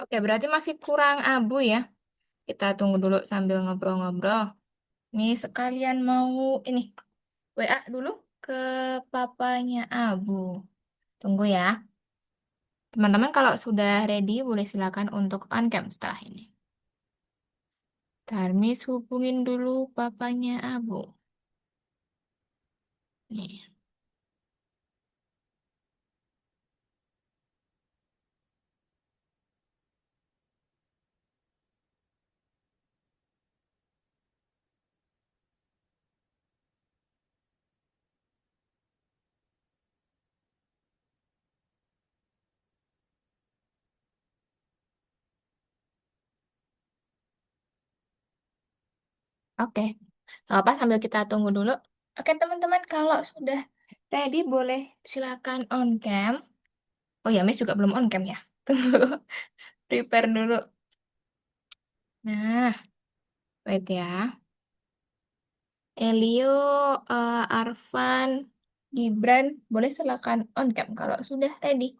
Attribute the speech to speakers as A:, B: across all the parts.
A: Oke, berarti masih kurang abu ya. Kita tunggu dulu sambil ngobrol-ngobrol. Nih sekalian mau ini WA dulu ke papanya Abu. Tunggu ya. Teman-teman kalau sudah ready boleh silakan untuk on cam setelah ini. Tarmis hubungin dulu papanya Abu. Nih. Oke. Apa sambil kita tunggu dulu. Oke, teman-teman kalau sudah ready boleh silakan on cam. Oh ya, Miss juga belum on cam ya. Tunggu. Prepare dulu. Nah, wait ya. Elio, Arfan, Gibran, boleh silakan on cam kalau sudah ready.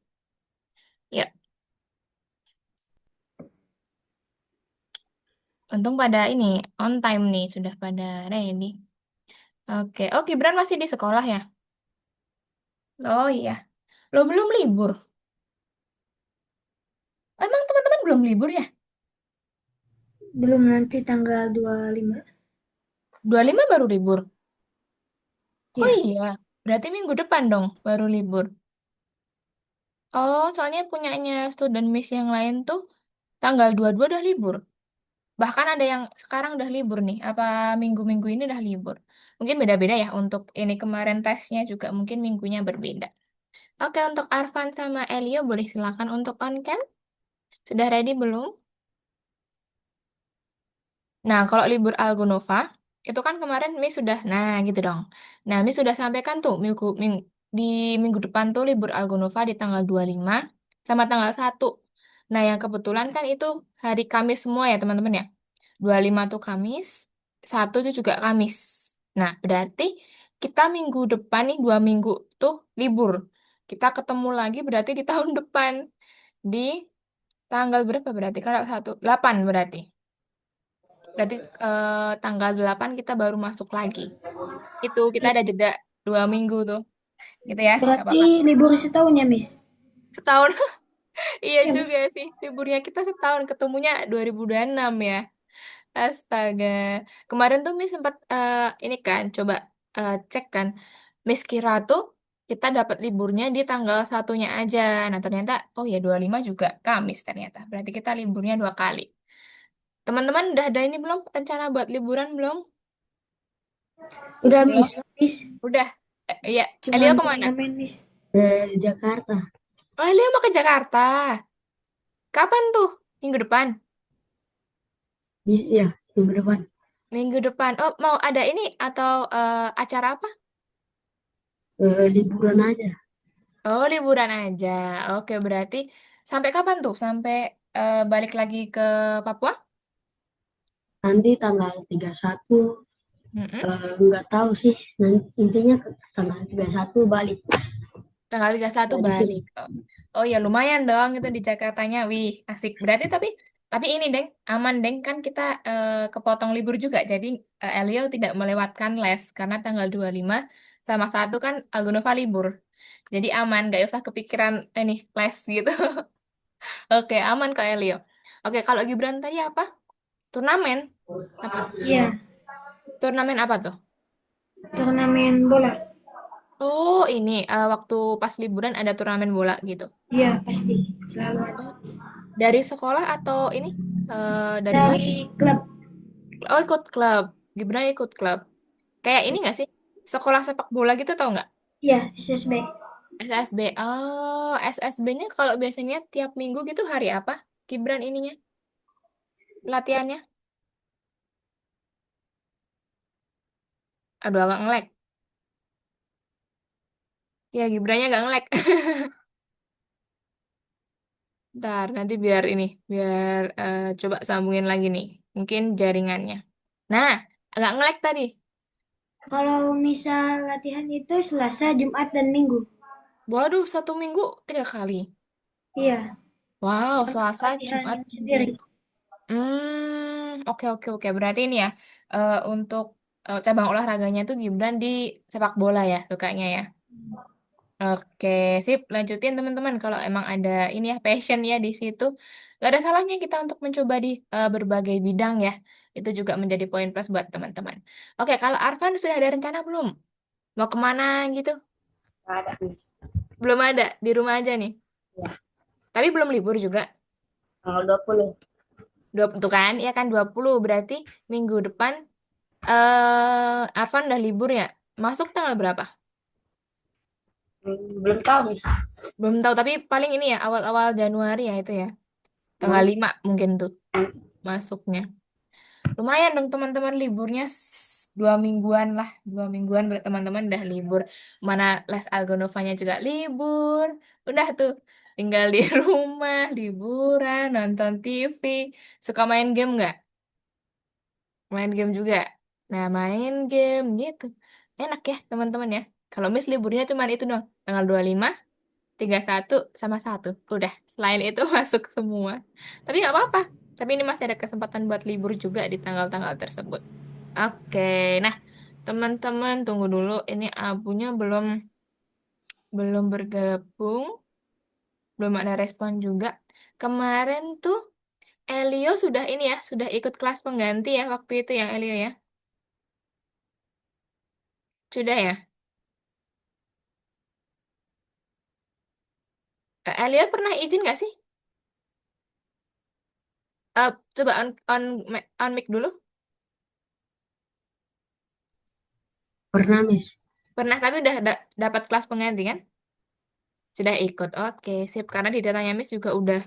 A: Ya, untung pada ini on time nih, sudah pada ready. Oke, oh Gibran masih di sekolah ya? Oh iya, lo belum libur. Emang teman-teman belum libur ya?
B: Belum nanti tanggal 25.
A: 25 baru libur. Oh
B: Ya,
A: iya, berarti minggu depan dong baru libur. Oh, soalnya punyanya student miss yang lain tuh tanggal 22 udah libur. Bahkan ada yang sekarang udah libur nih. Apa minggu-minggu ini udah libur? Mungkin beda-beda ya. Untuk ini kemarin tesnya juga mungkin minggunya berbeda. Oke, untuk Arfan sama Elio boleh silakan untuk on cam. Sudah ready belum? Nah, kalau libur Algonova, itu kan kemarin Miss sudah, nah gitu dong. Nah, Miss sudah sampaikan tuh di minggu depan tuh libur Algonova di tanggal 25 sama tanggal 1. Nah, yang kebetulan kan itu hari Kamis semua ya teman-teman ya. 25 tuh Kamis, 1 itu juga Kamis. Nah, berarti kita minggu depan nih 2 minggu tuh libur. Kita ketemu lagi berarti di tahun depan. Di tanggal berapa berarti? Kalau 1, 8 berarti. Berarti tanggal 8 kita baru masuk lagi. Itu kita ada jeda 2 minggu tuh. Gitu ya, nggak
B: berarti
A: apa-apa.
B: libur setahun ya, Miss?
A: Setahun, iya
B: Ya,
A: juga
B: Miss.
A: sih. Liburnya kita setahun, ketemunya 2026 ya. Astaga. Kemarin tuh Miss sempat ini kan, coba cek kan. Miss kira tuh kita dapat liburnya di tanggal satunya aja. Nah ternyata, oh ya 25 juga Kamis ternyata. Berarti kita liburnya 2 kali. Teman-teman udah ada ini belum? Rencana buat liburan belum?
B: Udah,
A: Belum?
B: Miss. Miss,
A: Udah. Ya, Elio
B: cuman
A: kemana?
B: turnamen, Miss. Jakarta.
A: Oh, Elio mau ke Jakarta. Kapan tuh? Minggu depan?
B: Ya, minggu depan.
A: Minggu depan. Oh, mau ada ini atau acara apa?
B: Liburan aja.
A: Oh, liburan aja. Oke, berarti sampai kapan tuh? Sampai balik lagi ke Papua?
B: Nanti tanggal 31,
A: Mm-mm.
B: nggak tahu sih. Intinya tanggal 31 balik
A: Tanggal 31
B: dari
A: balik.
B: sini.
A: Oh, oh ya lumayan dong itu di Jakartanya. Wih, asik. Berarti tapi ini, Deng, aman, Deng, kan kita kepotong libur juga. Jadi Elio tidak melewatkan les karena tanggal 25 sama 1 kan Algonova libur. Jadi aman, gak usah kepikiran ini les gitu. Oke, aman kok Elio. Oke, kalau Gibran tadi apa? Turnamen? Apa?
B: Iya,
A: Turnamen apa tuh?
B: turnamen bola.
A: Oh, ini waktu pas liburan ada turnamen bola gitu.
B: Iya, pasti. Selalu ada.
A: Oh, dari sekolah atau ini dari luar?
B: Dari klub.
A: Oh, ikut klub. Gibran ikut klub. Kayak ini nggak sih? Sekolah sepak bola gitu tau nggak?
B: Iya, SSB.
A: SSB. Oh, SSB-nya kalau biasanya tiap minggu gitu hari apa? Gibran ininya, latihannya. Aduh, agak ngelek. Ya, Gibrannya agak ngelek. Ntar, nanti biar coba sambungin lagi nih. Mungkin jaringannya. Nah, agak ngelek tadi.
B: Kalau misal latihan itu Selasa, Jumat, dan Minggu.
A: Waduh, 1 minggu 3 kali.
B: Iya,
A: Wow,
B: Kan
A: Selasa, Jumat,
B: latihan
A: Minggu.
B: sendiri.
A: Oke oke oke. Berarti ini ya untuk cabang olahraganya tuh Gibran di sepak bola ya sukanya ya. Oke, sip. Lanjutin teman-teman. Kalau emang ada ini ya passion ya di situ, gak ada salahnya kita untuk mencoba di berbagai bidang ya. Itu juga menjadi poin plus buat teman-teman. Oke, kalau Arfan sudah ada rencana belum? Mau kemana gitu?
B: Nggak ada, Miss.
A: Belum ada, di rumah aja nih.
B: Ya,
A: Tapi belum libur juga.
B: tanggal 20.
A: Tuh kan, ya kan 20 berarti minggu depan Arfan udah libur ya. Masuk tanggal berapa?
B: Belum tahu, Miss.
A: Belum tahu, tapi paling ini ya awal-awal Januari ya itu ya. Tanggal
B: Hmm.
A: 5 mungkin tuh masuknya. Lumayan dong teman-teman liburnya 2 mingguan lah. 2 mingguan buat teman-teman udah libur. Mana les Algonovanya juga libur. Udah tuh tinggal di rumah, liburan, nonton TV. Suka main game nggak? Main game juga. Nah, main game gitu. Enak ya, teman-teman ya. Kalau Miss liburnya cuma itu dong. Tanggal 25, 31, sama 1. Udah, selain itu masuk semua. Tapi nggak apa-apa. Tapi ini masih ada kesempatan buat libur juga di tanggal-tanggal tersebut. Oke, nah teman-teman tunggu dulu. Ini abunya belum belum bergabung, belum ada respon juga. Kemarin tuh Elio sudah ini ya, sudah ikut kelas pengganti ya waktu itu ya Elio ya. Sudah ya. Elio pernah izin nggak sih? Coba on mic dulu.
B: Pernah, Miss.
A: Pernah, tapi udah dapat kelas pengganti kan? Sudah ikut. Oke, sip. Karena di datanya Miss juga udah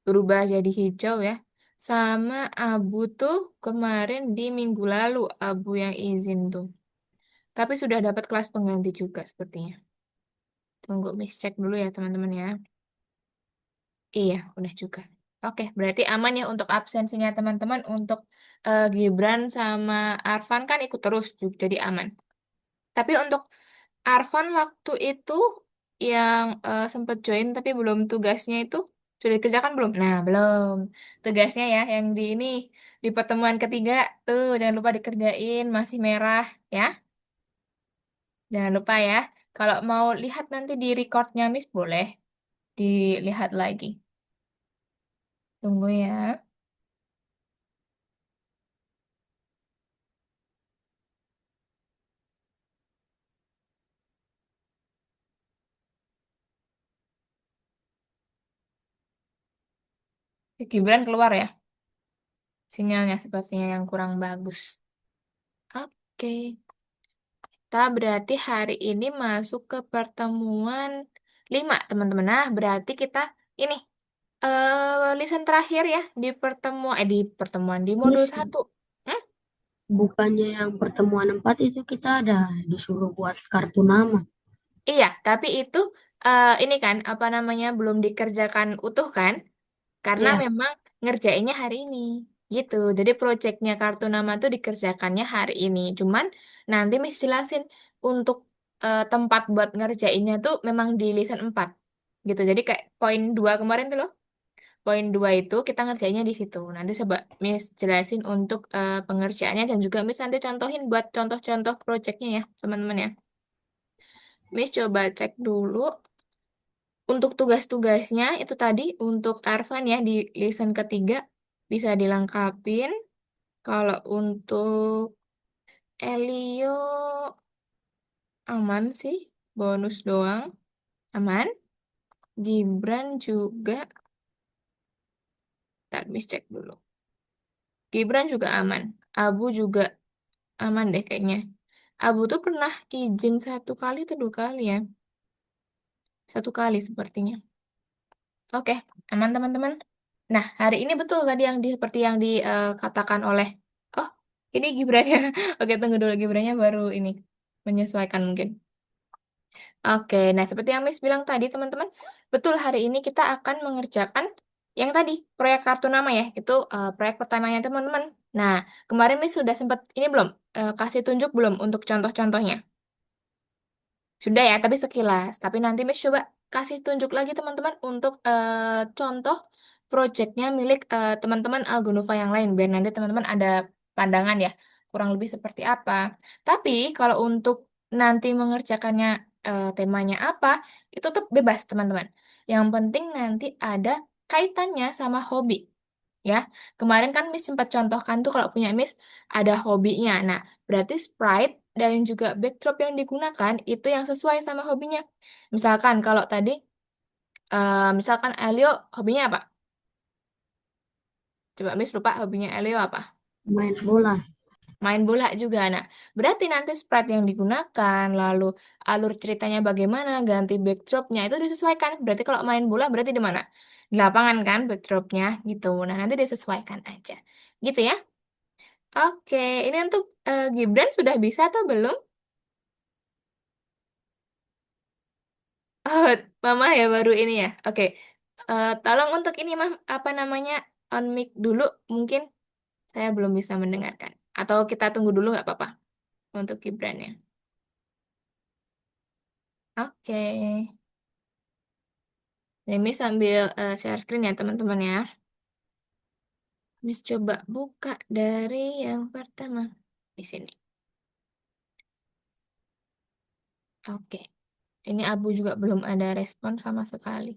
A: berubah jadi hijau ya. Sama Abu tuh kemarin di minggu lalu Abu yang izin tuh. Tapi sudah dapat kelas pengganti juga sepertinya. Tunggu Miss cek dulu ya teman-teman ya. Iya, udah juga. Oke, berarti aman ya untuk absensinya teman-teman. Untuk Gibran sama Arfan kan ikut terus, jadi aman. Tapi untuk Arfan waktu itu yang sempat join tapi belum tugasnya itu sudah dikerjakan belum? Nah, belum. Tugasnya ya yang di ini di pertemuan ketiga tuh jangan lupa dikerjain masih merah ya. Jangan lupa ya. Kalau mau lihat nanti di recordnya Miss boleh dilihat lagi. Tunggu ya. Gibran keluar ya. Sinyalnya sepertinya yang kurang bagus. Oke. Kita berarti hari ini masuk ke pertemuan 5 teman-teman. Nah, berarti kita ini listen terakhir ya di pertemuan di modul
B: Miss,
A: 1. Hmm?
B: bukannya yang pertemuan 4 itu kita ada disuruh buat kartu nama.
A: Iya, tapi itu ini kan apa namanya belum dikerjakan utuh kan? Karena
B: Iya,
A: memang ngerjainnya hari ini. Gitu. Jadi proyeknya kartu nama tuh dikerjakannya hari ini. Cuman nanti Miss jelasin untuk tempat buat ngerjainnya tuh memang di listen 4. Gitu. Jadi kayak poin 2 kemarin tuh loh. Poin 2 itu kita ngerjainnya di situ. Nanti coba Miss jelasin untuk pengerjaannya dan juga Miss nanti contohin buat contoh-contoh proyeknya ya, teman-teman ya. Miss coba cek dulu untuk tugas-tugasnya itu tadi untuk Arfan ya di listen ketiga bisa dilengkapin. Kalau untuk Elio aman sih, bonus doang aman. Gibran juga, tak Miss cek dulu. Gibran juga aman. Abu juga aman deh kayaknya. Abu tuh pernah izin 1 kali atau 2 kali ya? 1 kali sepertinya. Oke, aman teman-teman. Nah, hari ini betul tadi seperti yang dikatakan oleh, oh, ini Gibran ya. Oke, tunggu dulu Gibrannya baru ini menyesuaikan mungkin. Oke, nah seperti yang Miss bilang tadi teman-teman, betul hari ini kita akan mengerjakan yang tadi proyek kartu nama ya, itu proyek pertamanya teman-teman. Nah, kemarin Miss sudah sempat ini belum kasih tunjuk belum untuk contoh-contohnya? Sudah ya, tapi sekilas. Tapi nanti Miss coba kasih tunjuk lagi teman-teman untuk contoh projectnya milik teman-teman Algonova yang lain, biar nanti teman-teman ada pandangan ya, kurang lebih seperti apa. Tapi kalau untuk nanti mengerjakannya temanya apa, itu tetap bebas teman-teman. Yang penting nanti ada kaitannya sama hobi. Ya, kemarin kan Miss sempat contohkan tuh kalau punya Miss ada hobinya. Nah, berarti sprite dan juga backdrop yang digunakan itu yang sesuai sama hobinya. Misalkan kalau tadi, misalkan Elio hobinya apa? Coba Miss lupa hobinya Elio apa?
B: main bola.
A: Main bola juga. Nah, berarti nanti sprite yang digunakan, lalu alur ceritanya bagaimana, ganti backdropnya itu disesuaikan. Berarti kalau main bola berarti di mana? Di lapangan kan backdropnya gitu. Nah, nanti disesuaikan aja. Gitu ya. Oke, ini untuk Gibran sudah bisa atau belum? Oh, Mama ya baru ini ya. Oke. Tolong untuk ini Mah, apa namanya? On mic dulu mungkin saya belum bisa mendengarkan. Atau kita tunggu dulu nggak apa-apa untuk Gibran ya. Oke. Ini Miss sambil share screen ya teman-teman ya. Miss coba buka dari yang pertama di sini. Oke. Ini Abu juga belum ada respon sama sekali.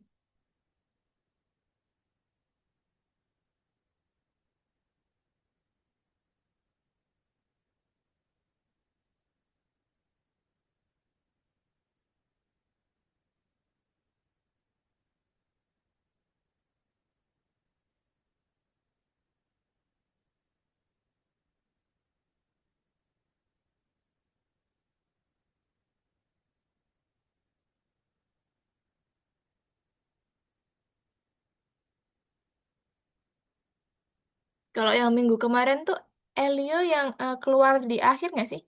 A: Kalau yang minggu kemarin tuh Elio yang keluar di akhir nggak sih?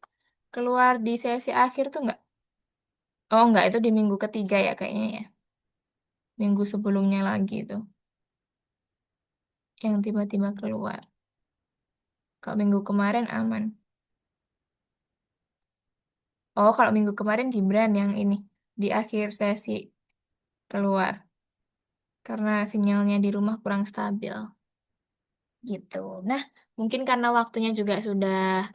A: Keluar di sesi akhir tuh nggak? Oh nggak, itu di minggu ketiga ya kayaknya ya. Minggu sebelumnya lagi tuh. Yang tiba-tiba keluar. Kalau minggu kemarin aman. Oh kalau minggu kemarin Gibran yang ini. Di akhir sesi keluar. Karena sinyalnya di rumah kurang stabil. Gitu. Nah, mungkin karena waktunya juga sudah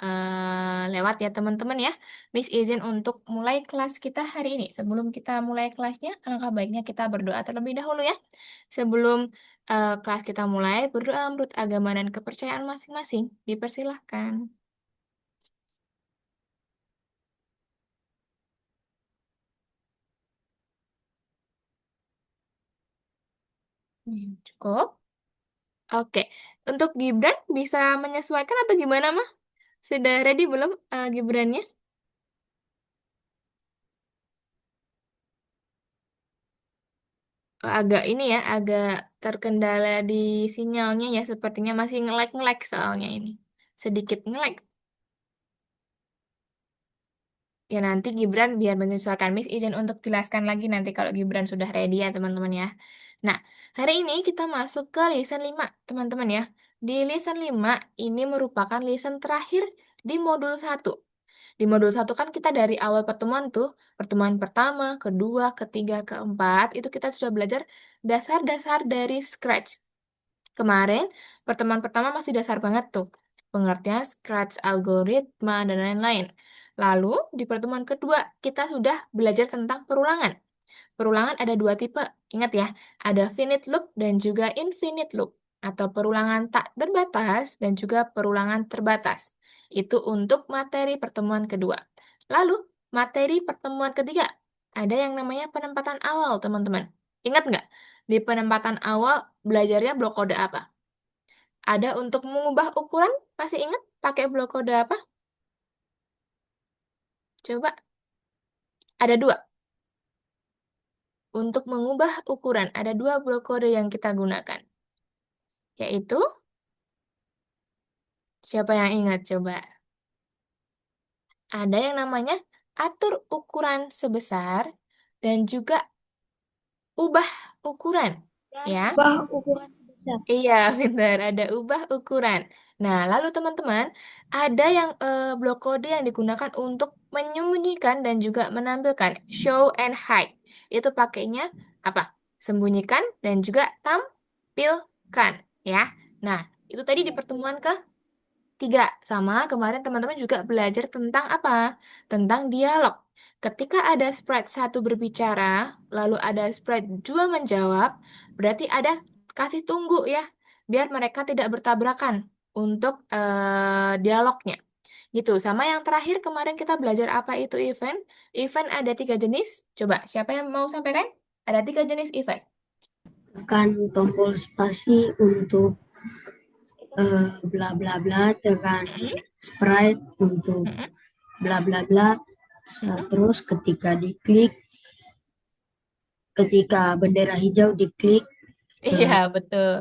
A: lewat ya teman-teman ya. Miss izin untuk mulai kelas kita hari ini. Sebelum kita mulai kelasnya, alangkah baiknya kita berdoa terlebih dahulu ya. Sebelum kelas kita mulai, berdoa menurut agama dan kepercayaan masing-masing. Dipersilahkan. Cukup. Oke. Untuk Gibran bisa menyesuaikan atau gimana mah? Sudah ready belum Gibrannya? Agak ini ya, agak terkendala di sinyalnya ya, sepertinya masih nge-lag soalnya ini. Sedikit nge-lag. Ya nanti Gibran biar menyesuaikan Miss izin untuk jelaskan lagi nanti kalau Gibran sudah ready ya teman-teman ya. Nah, hari ini kita masuk ke lesson 5 teman-teman ya. Di lesson 5 ini merupakan lesson terakhir di modul 1. Di modul 1 kan kita dari awal pertemuan tuh, pertemuan pertama, kedua, ketiga, keempat, itu kita sudah belajar dasar-dasar dari Scratch. Kemarin, pertemuan pertama masih dasar banget tuh. Pengertian Scratch, algoritma, dan lain-lain. Lalu, di pertemuan kedua, kita sudah belajar tentang perulangan. Perulangan ada dua tipe. Ingat ya, ada finite loop dan juga infinite loop. Atau perulangan tak terbatas dan juga perulangan terbatas. Itu untuk materi pertemuan kedua. Lalu, materi pertemuan ketiga. Ada yang namanya penempatan awal, teman-teman. Ingat nggak? Di penempatan awal, belajarnya blok kode apa? Ada untuk mengubah ukuran, masih ingat pakai blok kode apa? Coba, ada dua. Untuk mengubah ukuran, ada dua blok kode yang kita gunakan. Yaitu, siapa yang ingat coba? Ada yang namanya atur ukuran sebesar dan juga ubah ukuran.
B: Dan
A: Ya,
B: ubah ukuran sebesar.
A: iya benar, ada ubah ukuran. Nah, lalu teman-teman, ada yang blok kode yang digunakan untuk menyembunyikan dan juga menampilkan show and hide. Itu pakainya apa? Sembunyikan dan juga tampilkan, ya. Nah, itu tadi di pertemuan ketiga. Sama kemarin teman-teman juga belajar tentang apa? Tentang dialog. Ketika ada sprite satu berbicara, lalu ada sprite dua menjawab, berarti ada kasih tunggu ya, biar mereka tidak bertabrakan untuk dialognya. Gitu. Sama yang terakhir kemarin kita belajar apa itu event? Event ada tiga jenis. Coba, siapa yang mau sampaikan? Ada tiga jenis event.
B: Tekan tombol spasi untuk bla bla bla, tekan
A: Mm-mm,
B: sprite untuk
A: mm-mm,
B: bla bla bla.
A: mm-mm.
B: Terus ketika bendera hijau diklik,
A: Iya,
B: eh,
A: betul.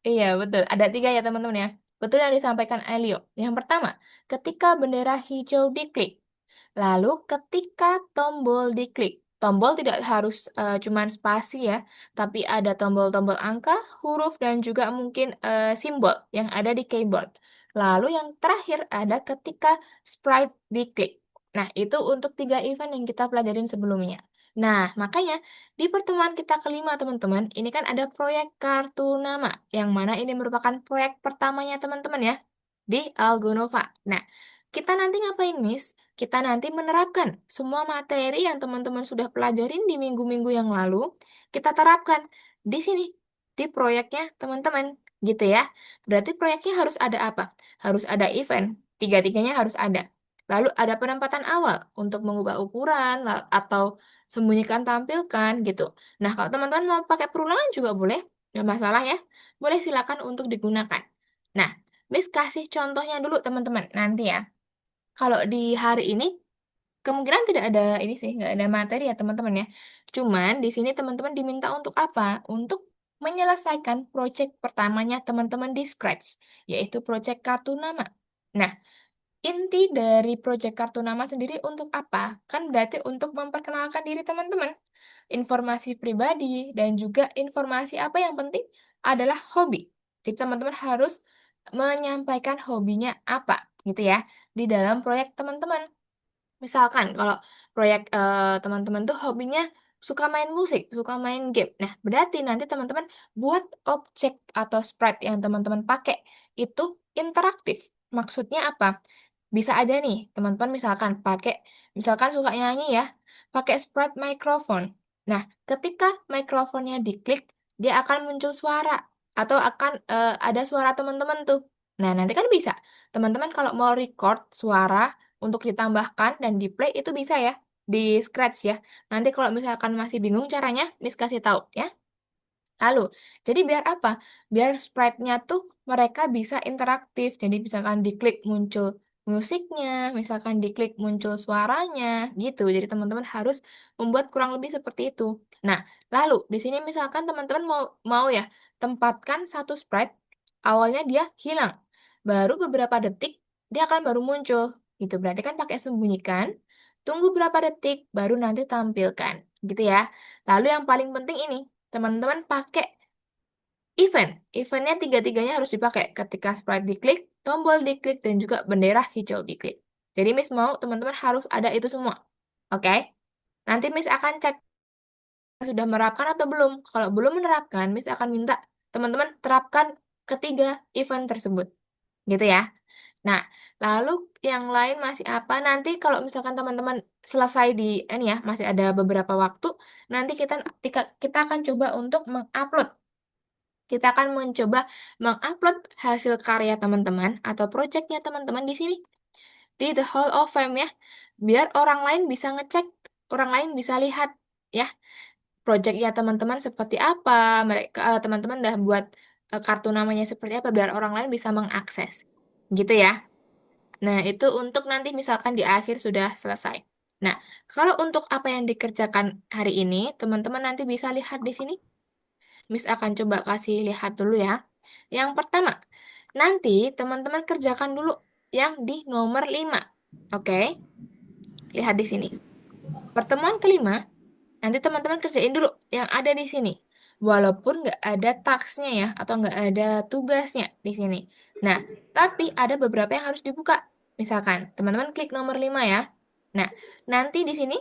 A: Iya, betul. Ada tiga ya, teman-teman ya. Betul yang disampaikan Elio. Yang pertama, ketika bendera hijau diklik. Lalu, ketika tombol diklik. Tombol tidak harus cuman spasi ya, tapi ada tombol-tombol angka, huruf, dan juga mungkin simbol yang ada di keyboard. Lalu yang terakhir ada ketika sprite diklik. Nah, itu untuk tiga event yang kita pelajarin sebelumnya. Nah, makanya di pertemuan kita kelima, teman-teman, ini kan ada proyek kartu nama, yang mana ini merupakan proyek pertamanya teman-teman ya, di Algonova. Nah, kita nanti ngapain, Miss? Kita nanti menerapkan semua materi yang teman-teman sudah pelajarin di minggu-minggu yang lalu, kita terapkan di sini, di proyeknya teman-teman, gitu ya. Berarti proyeknya harus ada apa? Harus ada event, tiga-tiganya harus ada. Lalu ada penempatan awal untuk mengubah ukuran atau sembunyikan tampilkan gitu. Nah, kalau teman-teman mau pakai perulangan juga boleh, nggak masalah ya. Boleh silakan untuk digunakan. Nah, Miss kasih contohnya dulu teman-teman nanti ya. Kalau di hari ini kemungkinan tidak ada ini sih, nggak ada materi ya teman-teman ya. Cuman di sini teman-teman diminta untuk apa? Untuk menyelesaikan proyek pertamanya teman-teman di Scratch, yaitu proyek kartu nama. Nah, inti dari proyek kartu nama sendiri untuk apa? Kan berarti untuk memperkenalkan diri teman-teman, informasi pribadi, dan juga informasi apa yang penting adalah hobi. Jadi teman-teman harus menyampaikan hobinya apa gitu ya di dalam proyek teman-teman. Misalkan kalau proyek teman-teman tuh hobinya suka main musik, suka main game. Nah, berarti nanti teman-teman buat objek atau sprite yang teman-teman pakai itu interaktif. Maksudnya apa? Bisa aja nih, teman-teman misalkan suka nyanyi ya, pakai sprite microphone. Nah, ketika mikrofonnya diklik, dia akan muncul suara atau akan ada suara teman-teman tuh. Nah, nanti kan bisa. Teman-teman kalau mau record suara untuk ditambahkan dan di play itu bisa ya di Scratch ya. Nanti kalau misalkan masih bingung caranya, Miss kasih tahu ya. Lalu, jadi biar apa? Biar sprite-nya tuh mereka bisa interaktif. Jadi misalkan diklik muncul musiknya, misalkan diklik muncul suaranya, gitu. Jadi teman-teman harus membuat kurang lebih seperti itu. Nah, lalu di sini misalkan teman-teman mau mau ya tempatkan satu sprite, awalnya dia hilang. Baru beberapa detik dia akan baru muncul. Gitu. Berarti kan pakai sembunyikan. Tunggu berapa detik baru nanti tampilkan. Gitu ya. Lalu yang paling penting ini teman-teman pakai event. Eventnya tiga-tiganya harus dipakai ketika sprite diklik, tombol diklik, dan juga bendera hijau diklik. Jadi Miss mau teman-teman harus ada itu semua. Oke? Nanti Miss akan cek sudah menerapkan atau belum. Kalau belum menerapkan, Miss akan minta teman-teman terapkan ketiga event tersebut. Gitu ya. Nah, lalu yang lain masih apa? Nanti kalau misalkan teman-teman selesai di ini ya, masih ada beberapa waktu, nanti kita akan coba untuk mengupload. Kita akan mencoba mengupload hasil karya teman-teman atau proyeknya teman-teman di sini di The Hall of Fame ya. Biar orang lain bisa ngecek, orang lain bisa lihat ya proyeknya teman-teman seperti apa, mereka teman-teman udah buat kartu namanya seperti apa biar orang lain bisa mengakses. Gitu ya. Nah, itu untuk nanti misalkan di akhir sudah selesai. Nah, kalau untuk apa yang dikerjakan hari ini, teman-teman nanti bisa lihat di sini. Miss akan coba kasih lihat dulu ya. Yang pertama, nanti teman-teman kerjakan dulu yang di nomor 5. Oke, lihat di sini. Pertemuan kelima, nanti teman-teman kerjain dulu yang ada di sini. Walaupun nggak ada taksnya ya, atau nggak ada tugasnya di sini. Nah, tapi ada beberapa yang harus dibuka. Misalkan, teman-teman klik nomor 5 ya. Nah, nanti di sini,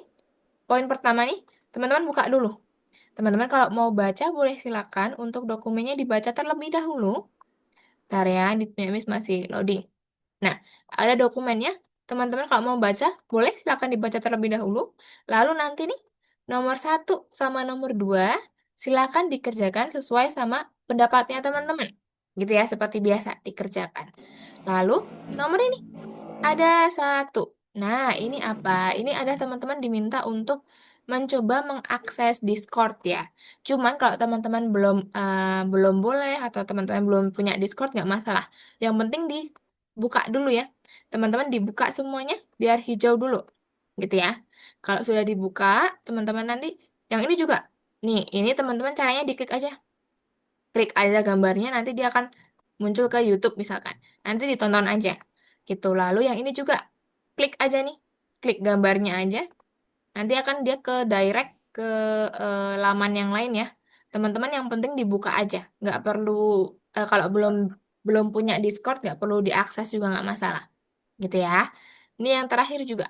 A: poin pertama nih, teman-teman buka dulu. Teman-teman kalau mau baca, boleh silakan untuk dokumennya dibaca terlebih dahulu. Bentar ya, di Miss masih loading. Nah, ada dokumennya. Teman-teman kalau mau baca, boleh silakan dibaca terlebih dahulu. Lalu nanti nih, nomor 1 sama nomor 2 silakan dikerjakan sesuai sama pendapatnya teman-teman. Gitu ya, seperti biasa dikerjakan. Lalu, nomor ini ada 1. Nah, ini apa? Ini ada teman-teman diminta untuk mencoba mengakses Discord ya. Cuman kalau teman-teman belum boleh atau teman-teman belum punya Discord nggak masalah. Yang penting dibuka dulu ya. Teman-teman dibuka semuanya biar hijau dulu. Gitu ya. Kalau sudah dibuka, teman-teman nanti yang ini juga. Nih, ini teman-teman caranya diklik aja. Klik aja gambarnya nanti dia akan muncul ke YouTube misalkan. Nanti ditonton aja. Gitu. Lalu yang ini juga klik aja nih. Klik gambarnya aja. Nanti akan dia ke direct ke laman yang lain ya. Teman-teman yang penting dibuka aja. Nggak perlu kalau belum belum punya Discord nggak perlu diakses juga nggak masalah. Gitu ya. Ini yang terakhir juga.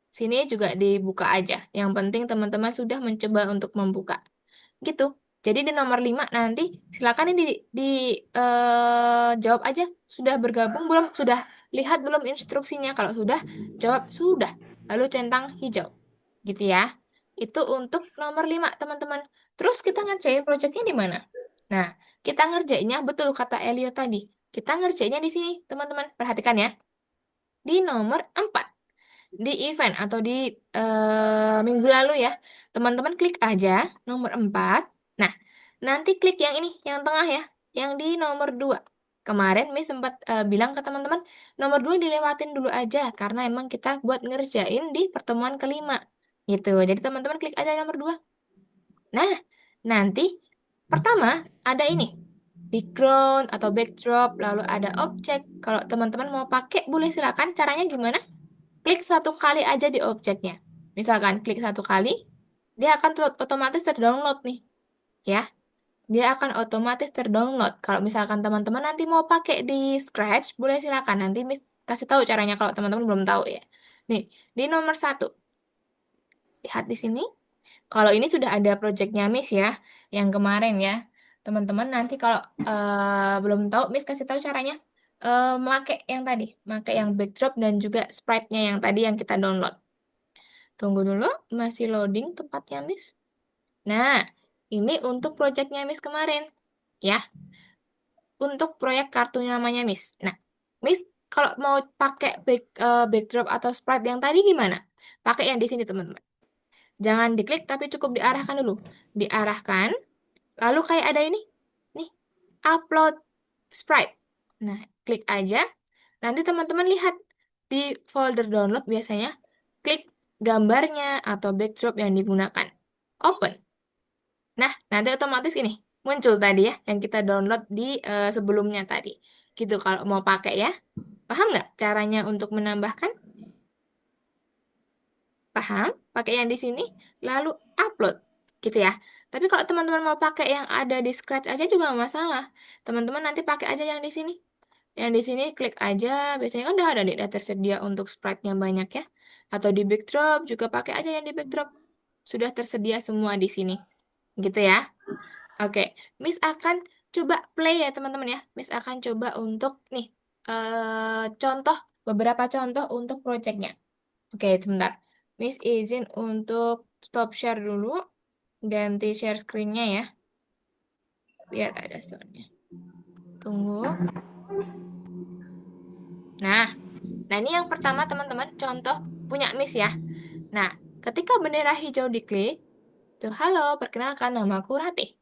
A: Sini juga dibuka aja. Yang penting teman-teman sudah mencoba untuk membuka. Gitu. Jadi di nomor 5 nanti silakan ini jawab aja. Sudah bergabung belum? Sudah lihat belum instruksinya? Kalau sudah, jawab sudah. Lalu centang hijau. Gitu ya. Itu untuk nomor 5 teman-teman. Terus kita ngerjain proyeknya di mana? Nah, kita ngerjainnya betul kata Elio tadi. Kita ngerjainnya di sini, teman-teman. Perhatikan ya. Di nomor 4 di event atau di minggu lalu ya. Teman-teman klik aja nomor 4. Nah, nanti klik yang ini, yang tengah ya, yang di nomor 2. Kemarin Miss sempat bilang ke teman-teman, nomor 2 dilewatin dulu aja karena emang kita buat ngerjain di pertemuan kelima. Gitu. Jadi teman-teman klik aja nomor 2. Nah, nanti pertama ada ini, background atau backdrop, lalu ada objek. Kalau teman-teman mau pakai, boleh silakan. Caranya gimana? Klik satu kali aja di objeknya. Misalkan klik satu kali, dia akan otomatis terdownload nih, ya. Dia akan otomatis terdownload. Kalau misalkan teman-teman nanti mau pakai di Scratch, boleh silakan. Nanti Miss kasih tahu caranya kalau teman-teman belum tahu ya. Nih, di nomor 1. Lihat di sini. Kalau ini sudah ada projectnya Miss ya, yang kemarin ya. Teman-teman nanti kalau belum tahu, Miss kasih tahu caranya. Memakai yang tadi, pakai yang backdrop dan juga sprite-nya yang tadi yang kita download. Tunggu dulu, masih loading tempatnya, Miss. Nah, ini untuk proyeknya Miss kemarin. Ya, untuk proyek kartu namanya Miss. Nah, Miss kalau mau pakai backdrop atau sprite yang tadi gimana? Pakai yang di sini, teman-teman. Jangan diklik, tapi cukup diarahkan dulu. Diarahkan, lalu kayak ada ini. Nih, upload sprite. Nah, klik aja. Nanti teman-teman lihat di folder download biasanya, klik gambarnya atau backdrop yang digunakan. Open. Nah, nanti otomatis ini muncul tadi ya, yang kita download di sebelumnya tadi. Gitu kalau mau pakai ya. Paham nggak caranya untuk menambahkan? Paham? Pakai yang di sini, lalu upload. Gitu ya. Tapi kalau teman-teman mau pakai yang ada di Scratch aja juga nggak masalah. Teman-teman nanti pakai aja yang di sini. Yang di sini klik aja, biasanya kan udah ada nih, udah tersedia untuk sprite-nya banyak ya. Atau di backdrop juga pakai aja yang di backdrop. Sudah tersedia semua di sini. Gitu ya. Oke, Miss akan coba play ya teman-teman ya. Miss akan coba untuk nih contoh beberapa contoh untuk projectnya. Oke, sebentar. Miss izin untuk stop share dulu, ganti share screen-nya ya, biar ada soundnya. Tunggu. Nah, nah ini yang pertama teman-teman, contoh punya Miss ya. Nah, ketika bendera hijau diklik, tuh halo, perkenalkan namaku Ratih.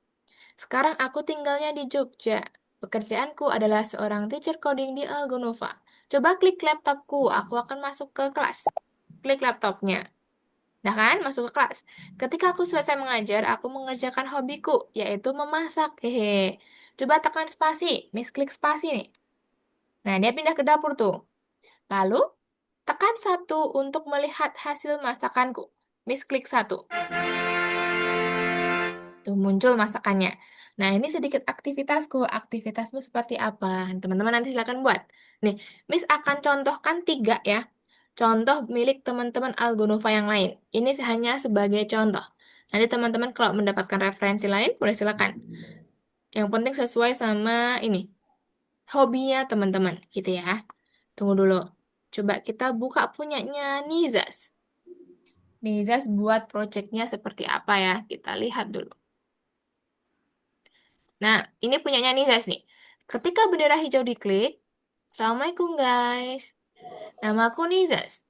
A: Sekarang aku tinggalnya di Jogja. Pekerjaanku adalah seorang teacher coding di Algonova. Coba klik laptopku, aku akan masuk ke kelas. Klik laptopnya. Nah kan, masuk ke kelas. Ketika aku selesai mengajar, aku mengerjakan hobiku, yaitu memasak. Hehe. Coba tekan spasi. Miss klik spasi nih. Nah, dia pindah ke dapur tuh. Lalu, tekan satu untuk melihat hasil masakanku. Miss klik satu. Tuh, muncul masakannya. Nah, ini sedikit aktivitasku. Aktivitasmu seperti apa? Teman-teman nanti silakan buat. Nih, Miss akan contohkan tiga ya. Contoh milik teman-teman Algonova yang lain. Ini hanya sebagai contoh. Nanti teman-teman kalau mendapatkan referensi lain, boleh silakan. Yang penting sesuai sama ini, hobinya teman-teman, gitu ya. Tunggu dulu. Coba kita buka punyanya Nizas. Nizas buat projectnya seperti apa ya? Kita lihat dulu. Nah, ini punyanya Nizas nih. Ketika bendera hijau diklik, Assalamualaikum guys. Nama aku Nizas.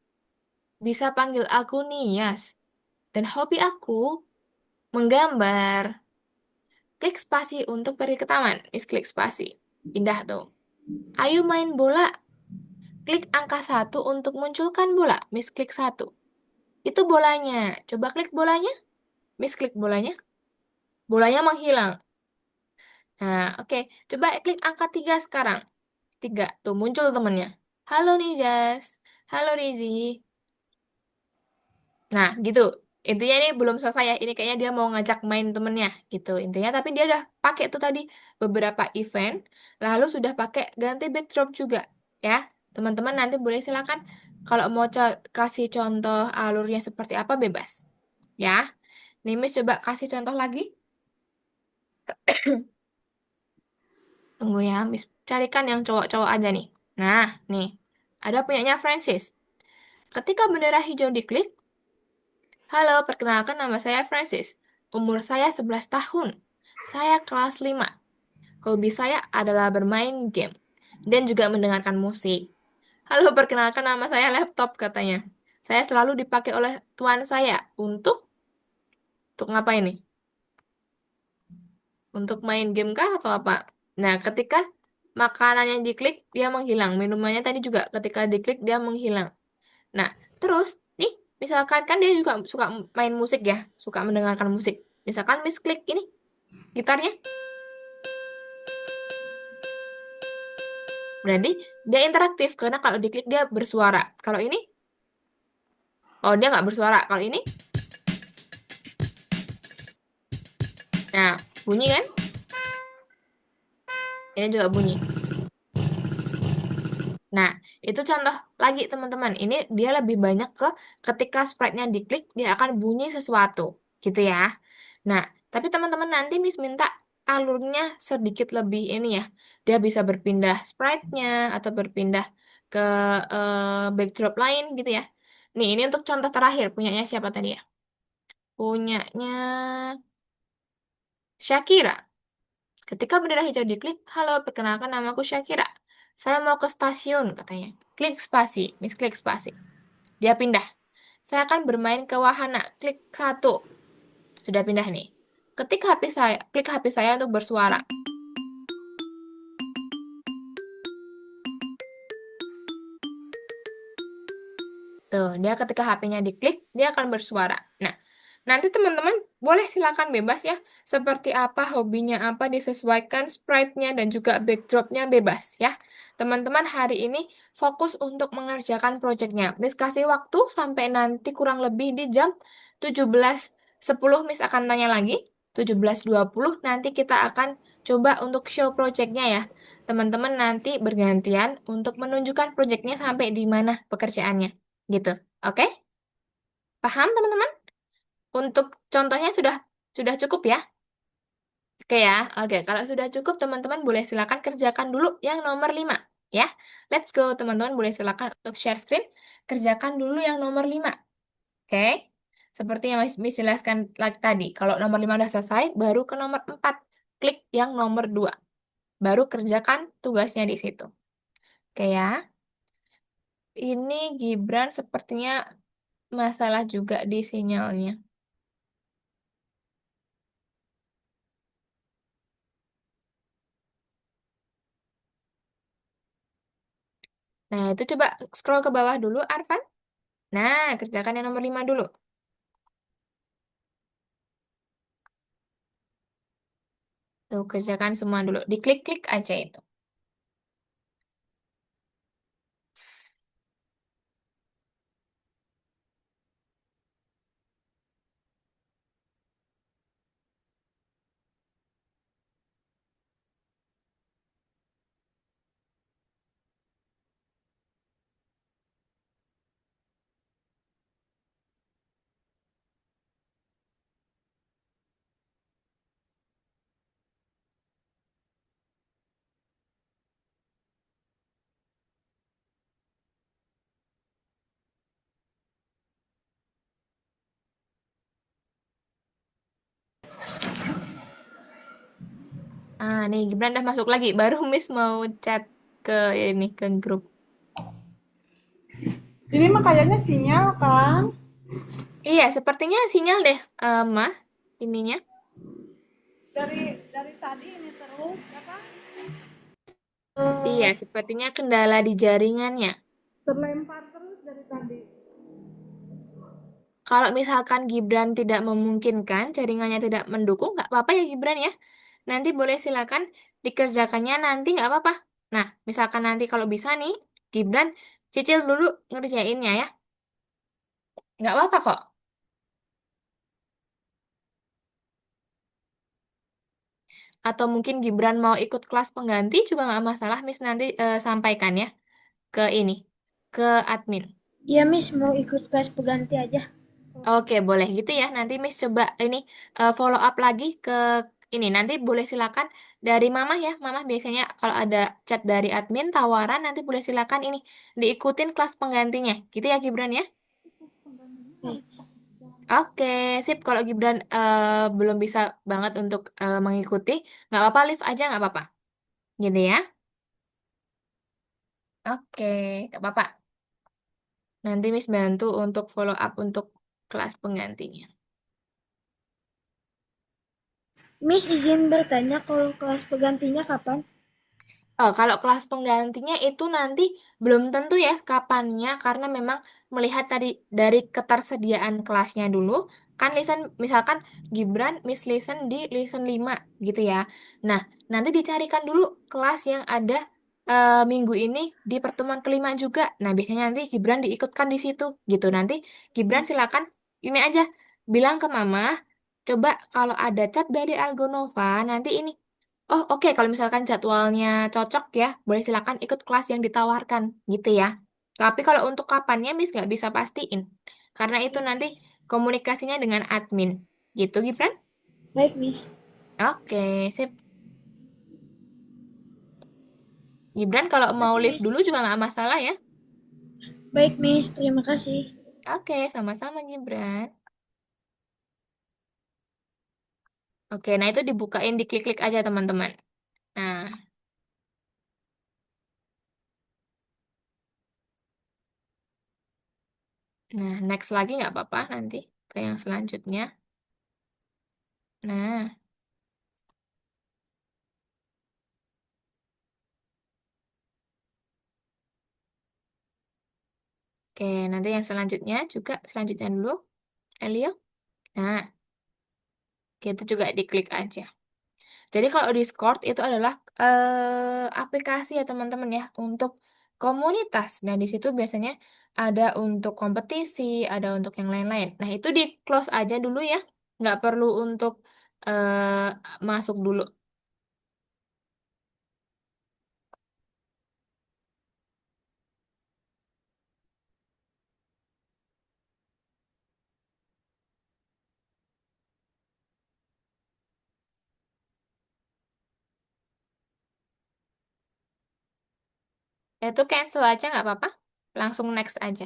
A: Bisa panggil aku Nias. Dan hobi aku menggambar. Klik spasi untuk pergi ke taman. Miss klik spasi. Pindah tuh. Ayo main bola. Klik angka 1 untuk munculkan bola. Miss klik 1. Itu bolanya. Coba klik bolanya. Miss klik bolanya. Bolanya menghilang. Nah, oke. Coba klik angka 3 sekarang. 3. Tuh muncul temennya. Halo Nijas. Halo Rizi. Nah, gitu. Intinya ini belum selesai ya. Ini kayaknya dia mau ngajak main temennya gitu. Intinya tapi dia udah pakai tuh tadi beberapa event. Lalu sudah pakai ganti backdrop juga. Ya, teman-teman nanti boleh silakan. Kalau mau kasih contoh alurnya seperti apa bebas. Ya, nih Miss coba kasih contoh lagi. Tunggu ya, Miss carikan yang cowok-cowok aja nih. Nah, nih. Ada punyanya Francis. Ketika bendera hijau diklik, halo, perkenalkan nama saya Francis. Umur saya 11 tahun. Saya kelas 5. Hobi saya adalah bermain game dan juga mendengarkan musik. Halo, perkenalkan nama saya laptop katanya. Saya selalu dipakai oleh tuan saya untuk ngapain nih? Untuk main game kah atau apa? Nah, ketika makanannya diklik, dia menghilang. Minumannya tadi juga ketika diklik, dia menghilang. Nah, terus nih, misalkan kan dia juga suka main musik ya, suka mendengarkan musik. Misalkan Miss klik ini gitarnya, berarti dia interaktif karena kalau diklik dia bersuara. Kalau ini, oh dia nggak bersuara. Kalau ini, nah bunyi kan? Ini juga bunyi. Nah, itu contoh lagi teman-teman. Ini dia lebih banyak ke ketika sprite-nya diklik, dia akan bunyi sesuatu, gitu ya. Nah, tapi teman-teman nanti Miss minta alurnya sedikit lebih ini ya. Dia bisa berpindah sprite-nya atau berpindah ke backdrop lain gitu ya. Nih, ini untuk contoh terakhir. Punyanya siapa tadi ya? Punyanya Shakira. Ketika bendera hijau diklik, halo, perkenalkan namaku Shakira. Saya mau ke stasiun, katanya. Klik spasi, Miss klik spasi. Dia pindah. Saya akan bermain ke wahana. Klik 1. Sudah pindah nih. Klik HP saya untuk bersuara. Tuh, dia ketika HP-nya diklik, dia akan bersuara. Nah, nanti teman-teman boleh silakan bebas ya. Seperti apa hobinya apa disesuaikan sprite-nya dan juga backdrop-nya bebas ya. Teman-teman hari ini fokus untuk mengerjakan project-nya. Miss kasih waktu sampai nanti kurang lebih di jam 17.10 Miss akan tanya lagi. 17.20 nanti kita akan coba untuk show project-nya ya. Teman-teman nanti bergantian untuk menunjukkan project-nya sampai di mana pekerjaannya. Gitu. Oke? Paham teman-teman? Untuk contohnya sudah cukup ya? Oke ya. Oke, kalau sudah cukup teman-teman boleh silakan kerjakan dulu yang nomor 5 ya. Let's go teman-teman boleh silakan untuk share screen. Kerjakan dulu yang nomor 5. Oke? Seperti yang Miss jelaskan lagi tadi. Kalau nomor 5 udah selesai, baru ke nomor 4. Klik yang nomor 2. Baru kerjakan tugasnya di situ. Oke ya. Ini Gibran sepertinya masalah juga di sinyalnya. Nah, itu coba scroll ke bawah dulu, Arfan. Nah, kerjakan yang nomor 5 dulu. Tuh, kerjakan semua dulu. Diklik-klik aja itu. Ah, nih Gibran udah masuk lagi. Baru Miss mau chat ke ini ke grup.
C: Ini mah kayaknya sinyal kan.
A: Iya, sepertinya sinyal deh, mah ininya.
C: Dari tadi ini terus apa?
A: Iya,
C: Eh,
A: sepertinya kendala di jaringannya.
C: terlempar terus dari tadi.
A: Kalau misalkan Gibran tidak memungkinkan, jaringannya tidak mendukung, nggak apa-apa ya Gibran ya. Nanti boleh silakan dikerjakannya nanti nggak apa-apa. Nah, misalkan nanti kalau bisa nih, Gibran cicil dulu ngerjainnya ya. Nggak apa-apa kok. Atau mungkin Gibran mau ikut kelas pengganti juga nggak masalah, Miss nanti sampaikan ya ke ini, ke admin.
B: Iya, Miss, mau ikut kelas pengganti aja.
A: Oke, boleh gitu ya. Nanti Miss coba ini follow up lagi ke ini. Nanti boleh silakan dari Mama ya. Mama biasanya kalau ada chat dari admin tawaran nanti boleh silakan ini diikutin kelas penggantinya. Gitu ya Gibran ya.
B: Baik,
A: Oke, sip. Kalau Gibran belum bisa banget untuk mengikuti, nggak apa-apa, live aja nggak apa-apa. Gitu ya. Oke, nggak apa-apa. Nanti Miss bantu untuk follow up untuk kelas penggantinya.
B: Miss izin bertanya kalau kelas penggantinya kapan?
A: Oh, kalau kelas penggantinya itu nanti belum tentu ya kapannya karena memang melihat tadi dari ketersediaan kelasnya dulu kan listen misalkan Gibran Miss Listen di listen 5 gitu ya. Nah, nanti dicarikan dulu kelas yang ada minggu ini di pertemuan kelima juga. Nah, biasanya nanti Gibran diikutkan di situ gitu. Nanti Gibran silakan ini aja bilang ke Mama, coba kalau ada chat dari Algonova nanti ini. Oh, oke. Kalau misalkan jadwalnya cocok ya, boleh silakan ikut kelas yang ditawarkan, gitu ya. Tapi kalau untuk kapannya, Miss nggak bisa pastiin. Karena itu
B: Baik,
A: nanti
B: Miss.
A: komunikasinya dengan admin. Gitu, Gibran?
B: Baik, Miss.
A: Oke, sip. Gibran kalau
B: Terima
A: mau
B: kasih,
A: live
B: Miss.
A: dulu juga nggak masalah ya.
B: Baik, Miss. Terima kasih.
A: Oke, sama-sama, Gibran. Oke, nah itu dibukain, diklik-klik aja, teman-teman. Nah, nah, next lagi nggak apa-apa nanti ke yang selanjutnya. Nah, oke, nanti yang selanjutnya juga, selanjutnya dulu, Elio. Nah, itu juga diklik aja. Jadi kalau Discord itu adalah aplikasi ya teman-teman ya untuk komunitas. Nah di situ biasanya ada untuk kompetisi, ada untuk yang lain-lain. Nah itu di close aja dulu ya, nggak perlu untuk masuk dulu. Itu cancel aja nggak apa-apa, langsung next aja.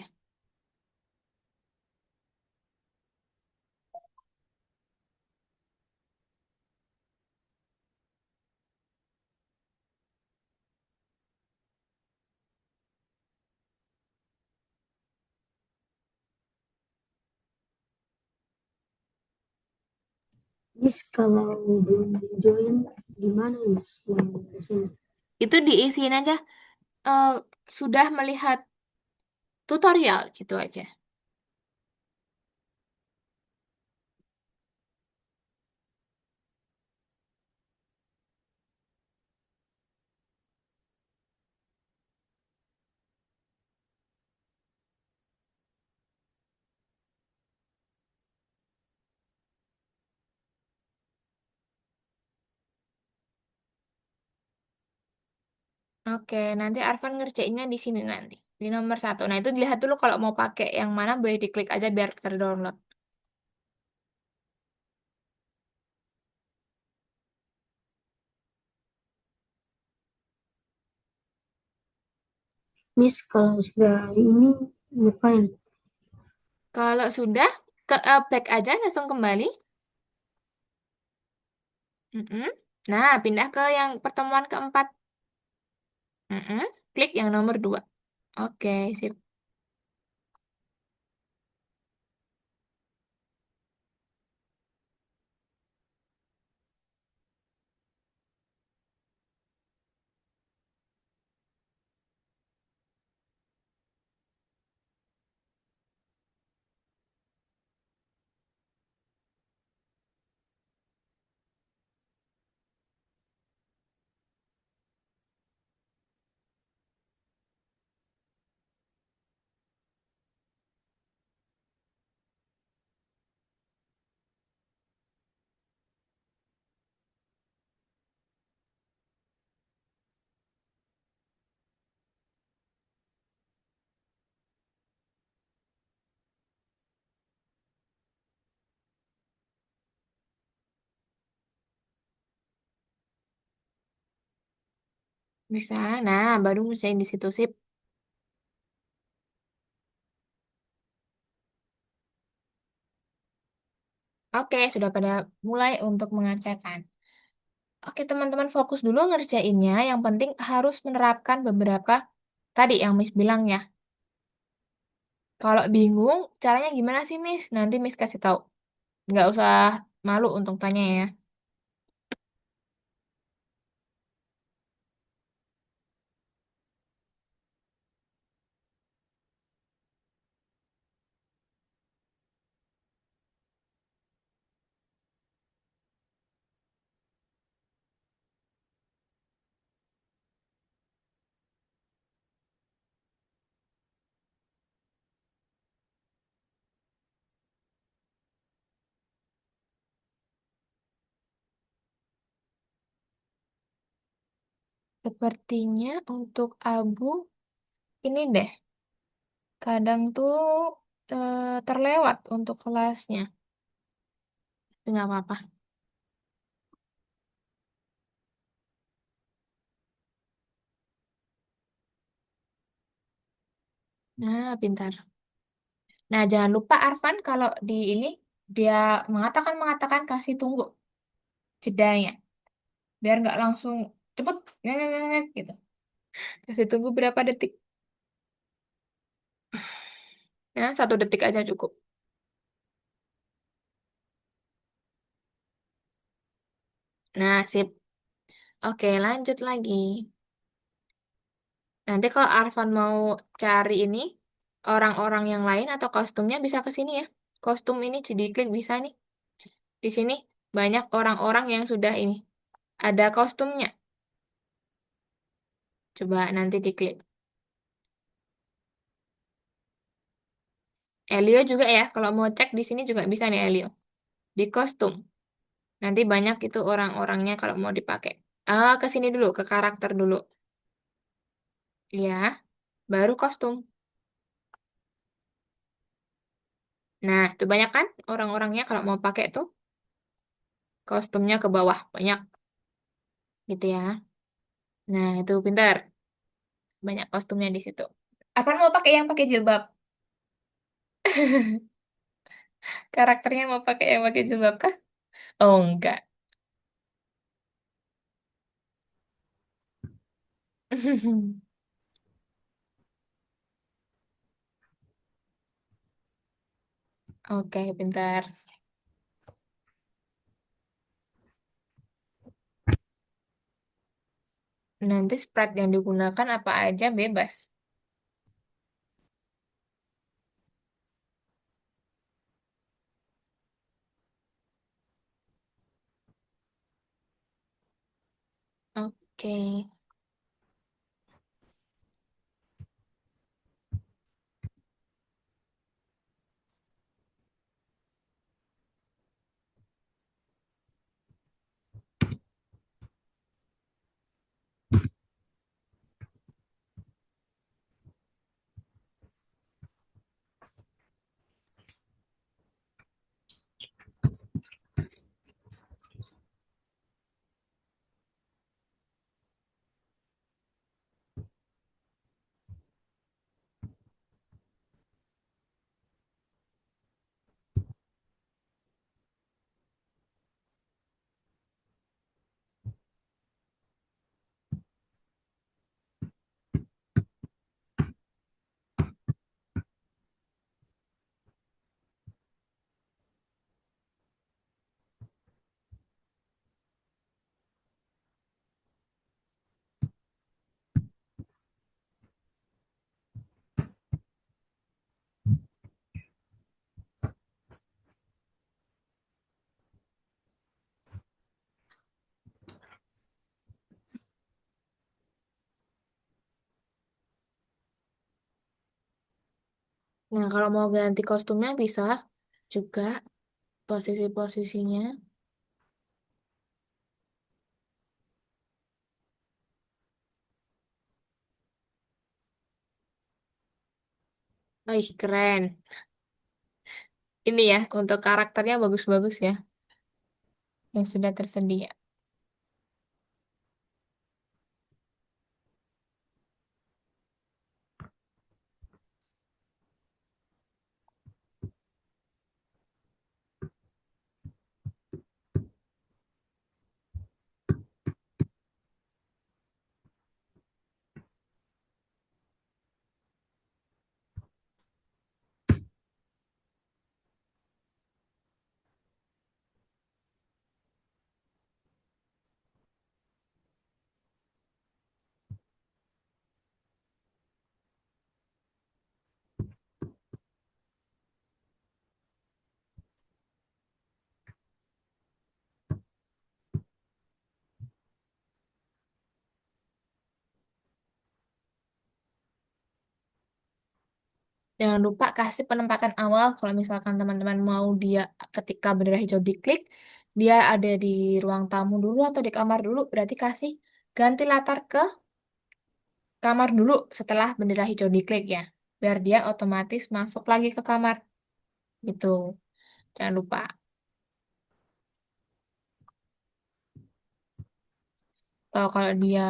B: Miss, kalau belum join, gimana, Miss? Yang di sini.
A: Itu diisiin aja. eh, sudah melihat tutorial gitu aja. Oke, nanti Arfan ngerjainnya di sini nanti. Di nomor satu. Nah, itu dilihat dulu kalau mau pakai yang mana boleh diklik aja biar terdownload.
B: Miss, kalau sudah ini, ngapain?
A: Kalau sudah, ke back aja langsung kembali. Mm-mm. Nah, pindah ke yang pertemuan keempat. Mm-mm. Klik yang nomor 2. Oke, sip. Bisa. Nah, baru ngerjain di situ, sip. Oke, sudah pada mulai untuk mengerjakan. Oke, teman-teman fokus dulu ngerjainnya. Yang penting harus menerapkan beberapa tadi yang Miss bilang ya. Kalau bingung, caranya gimana sih, Miss? Nanti Miss kasih tahu. Nggak usah malu untuk tanya ya. Sepertinya untuk abu, ini deh. Kadang tuh terlewat untuk kelasnya. Tapi nggak apa-apa. Nah, pintar. Nah, jangan lupa Arfan kalau di ini dia mengatakan kasih tunggu jedanya biar nggak langsung cepet nget, gitu. Kasih tunggu berapa detik? Ya, 1 detik aja cukup. Nah, sip. Oke, lanjut lagi. Nanti kalau Arfan mau cari ini orang-orang yang lain atau kostumnya bisa ke sini ya. Kostum ini jadi klik bisa nih. Di sini banyak orang-orang yang sudah ini. Ada kostumnya. Coba nanti diklik. Elio juga ya, kalau mau cek di sini juga bisa nih Elio. Di kostum. Nanti banyak itu orang-orangnya kalau mau dipakai. Ah, ke sini dulu, ke karakter dulu. Ya, baru kostum. Nah, itu banyak kan orang-orangnya kalau mau pakai tuh kostumnya ke bawah. Banyak gitu ya. Nah, itu pintar. Banyak kostumnya di situ. Apa mau pakai yang pakai jilbab? Karakternya mau pakai yang pakai jilbab kah? Oh, enggak. Oke, pintar. Nanti sprite yang digunakan apa aja bebas. Oke. Nah, kalau mau ganti kostumnya bisa juga posisi-posisinya. Wih, keren. Ini ya, untuk karakternya bagus-bagus ya, yang sudah tersedia. Jangan lupa kasih penempatan awal kalau misalkan teman-teman mau dia ketika bendera hijau diklik, dia ada di ruang tamu dulu atau di kamar dulu, berarti kasih ganti latar ke kamar dulu setelah bendera hijau diklik ya. Biar dia otomatis masuk lagi ke kamar gitu. Jangan lupa. Kalau dia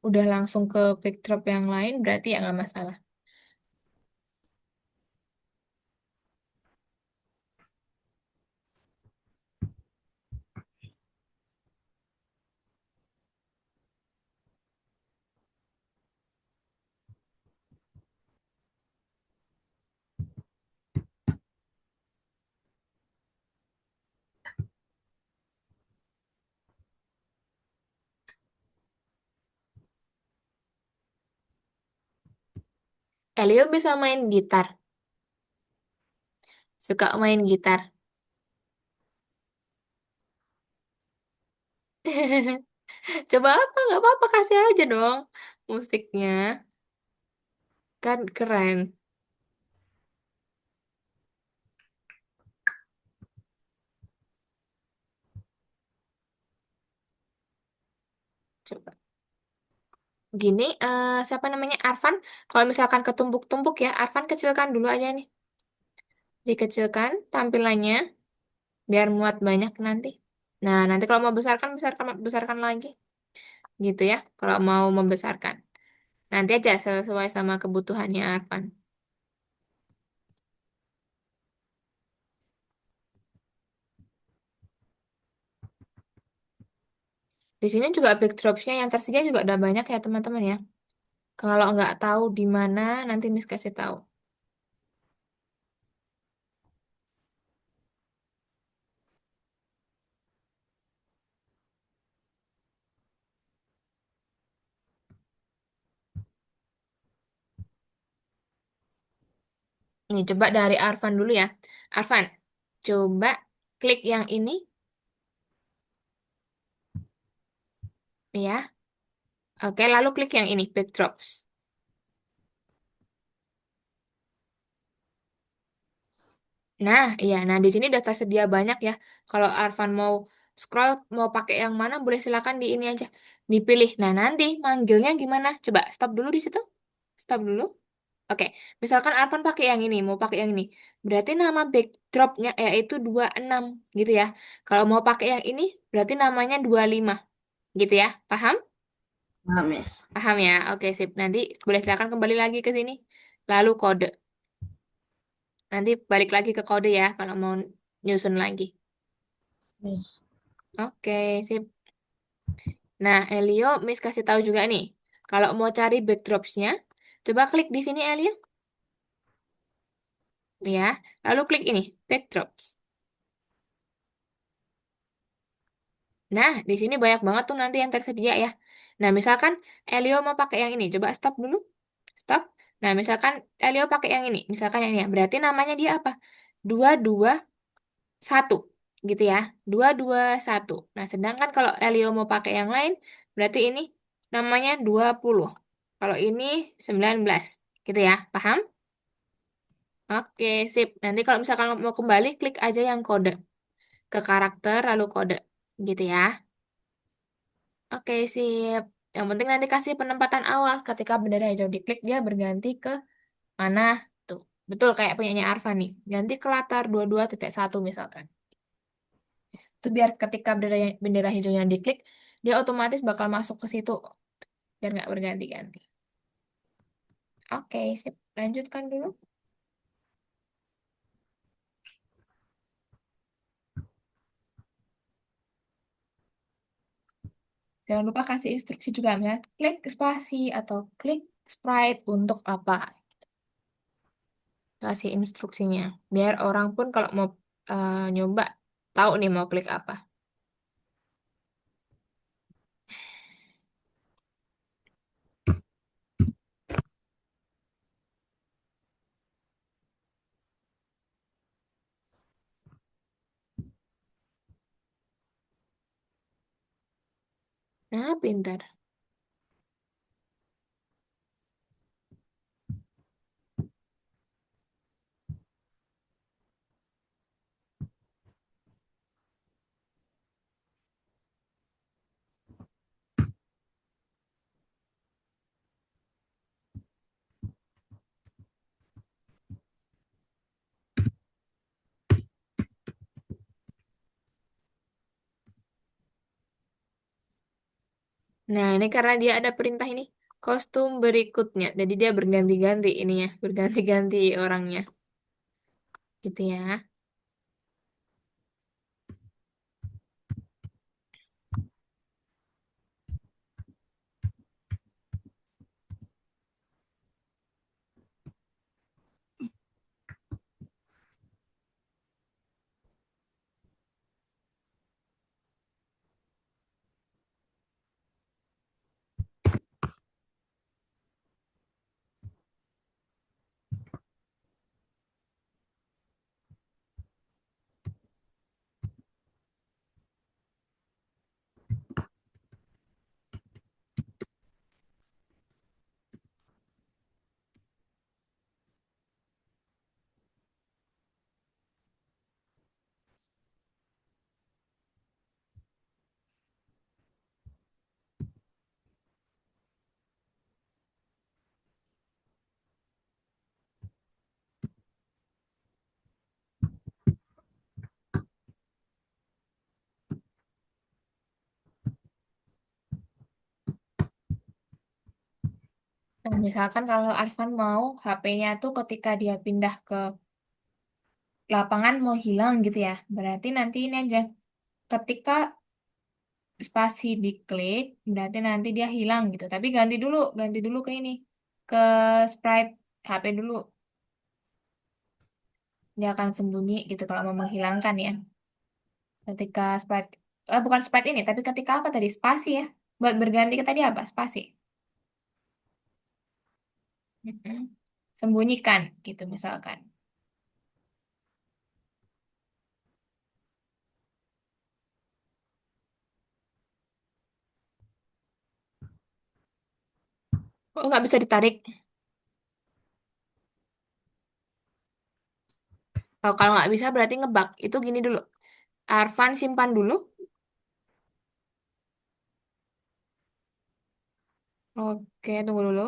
A: udah langsung ke backdrop yang lain, berarti ya nggak masalah. Elio bisa main gitar. Suka main gitar. Coba apa? Nggak apa-apa, kasih aja dong musiknya. Kan keren. Coba. Gini, siapa namanya? Arfan. Kalau misalkan ketumpuk-tumpuk ya, Arfan kecilkan dulu aja nih. Dikecilkan tampilannya biar muat banyak nanti. Nah, nanti kalau mau besarkan, besarkan, besarkan lagi. Gitu ya, kalau mau membesarkan. Nanti aja sesuai sama kebutuhannya Arfan. Di sini juga backdropsnya yang tersedia juga udah banyak ya teman-teman ya. Kalau nggak tahu di mana, nanti Miss kasih tahu. Nih, coba dari Arfan dulu ya. Arfan, coba klik yang ini ya. Oke, lalu klik yang ini, backdrops. Nah, iya. Nah, di sini udah tersedia banyak ya. Kalau Arfan mau scroll, mau pakai yang mana, boleh silakan di ini aja. Dipilih. Nah, nanti manggilnya gimana? Coba stop dulu di situ. Stop dulu. Oke, misalkan Arfan pakai yang ini, mau pakai yang ini. Berarti nama backdropnya yaitu 26 gitu ya. Kalau mau pakai yang ini, berarti namanya 25 gitu ya. Paham?
B: Paham, Miss.
A: Paham ya? Oke, sip. Nanti boleh silakan kembali lagi ke sini. Lalu kode. Nanti balik lagi ke kode ya kalau mau nyusun lagi.
B: Miss.
A: Oke, sip. Nah, Elio, Miss kasih tahu juga nih. Kalau mau cari backdropsnya, coba klik di sini Elio. Ya, lalu klik ini, backdrops. Nah, di sini banyak banget tuh nanti yang tersedia ya. Nah, misalkan Elio mau pakai yang ini, coba stop dulu. Stop. Nah, misalkan Elio pakai yang ini, misalkan yang ini, ya. Berarti namanya dia apa? 221 gitu ya. 221. Nah, sedangkan kalau Elio mau pakai yang lain, berarti ini namanya 20. Kalau ini 19 gitu ya. Paham? Oke, sip. Nanti kalau misalkan mau kembali, klik aja yang kode ke karakter lalu kode gitu ya. Oke, sip. Yang penting nanti kasih penempatan awal. Ketika bendera hijau diklik, dia berganti ke mana? Tuh. Betul kayak punyanya Arfa nih. Ganti ke latar 22.1 misalkan. Itu biar ketika bendera hijaunya diklik, dia otomatis bakal masuk ke situ. Biar nggak berganti-ganti. Oke, sip. Lanjutkan dulu. Jangan lupa kasih instruksi juga, misalnya klik spasi atau klik sprite untuk apa. Kasih instruksinya. Biar orang pun kalau mau nyoba, tahu nih mau klik apa. Nah, pintar. Nah, ini karena dia ada perintah ini. Kostum berikutnya. Jadi dia berganti-ganti ini ya. Berganti-ganti orangnya. Gitu ya. Nah, misalkan kalau Arfan mau HP-nya tuh ketika dia pindah ke lapangan mau hilang gitu ya. Berarti nanti ini aja. Ketika spasi diklik, berarti nanti dia hilang gitu. Tapi ganti dulu ke ini. Ke sprite HP dulu. Dia akan sembunyi gitu kalau mau menghilangkan ya. Ketika sprite, bukan sprite ini, tapi ketika apa tadi? Spasi ya. Buat berganti ke tadi apa? Spasi. Mm-mm. Sembunyikan gitu misalkan. Oh, nggak bisa ditarik. Oh, kalau nggak bisa berarti ngebug. Itu gini dulu. Arfan simpan dulu. Oke, tunggu dulu.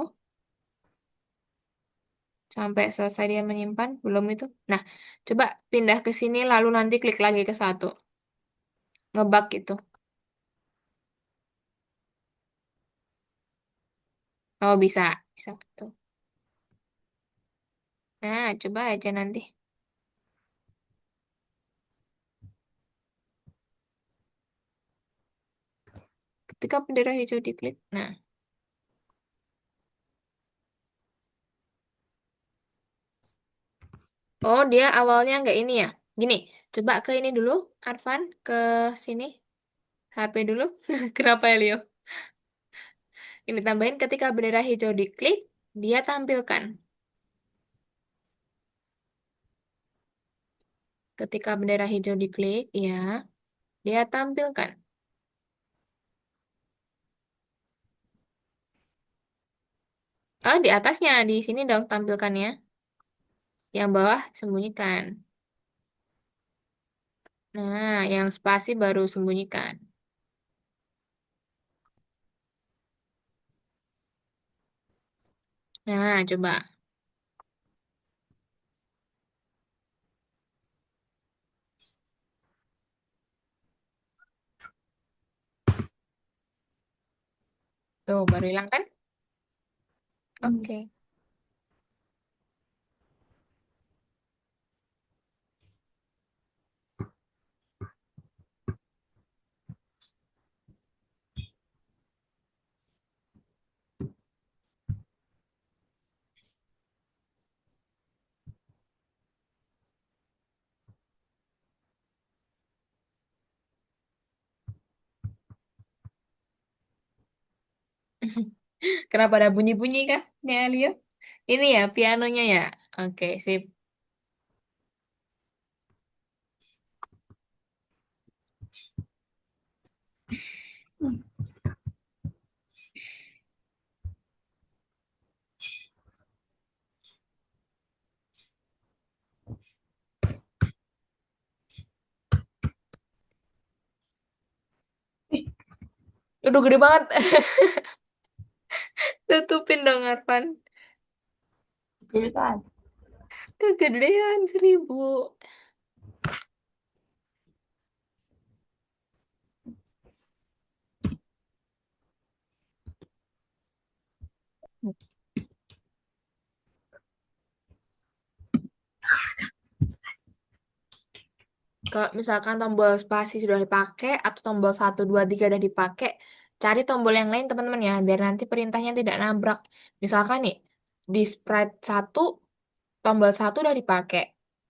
A: Sampai selesai dia menyimpan. Belum itu. Nah, coba pindah ke sini lalu nanti klik lagi ke satu. Ngebug itu. Oh, bisa. Bisa. Tuh. Nah, coba aja nanti. Ketika bendera hijau diklik. Nah. Oh, dia awalnya nggak ini ya. Gini, coba ke ini dulu. Arfan, ke sini. HP dulu. Kenapa ya, Leo? Ini tambahin ketika bendera hijau diklik, dia tampilkan. Ketika bendera hijau diklik, ya, dia tampilkan. Oh, di atasnya, di sini dong tampilkannya. Yang bawah sembunyikan. Nah, yang spasi baru sembunyikan. Nah, coba. Tuh, baru hilang kan?
B: Hmm.
A: Oke. Kenapa ada bunyi-bunyi kah, Nya Leo? Ini ya, pianonya ya? Oke, sip. Udah gede banget. Tutupin dong, Arfan.
B: Kecil kan?
A: Kegedean 1000. Kalau misalkan tombol spasi sudah dipakai atau tombol 1, 2, 3 sudah dipakai, cari tombol yang lain teman-teman ya, biar nanti perintahnya tidak nabrak. Misalkan nih, di sprite 1, tombol 1 udah dipakai.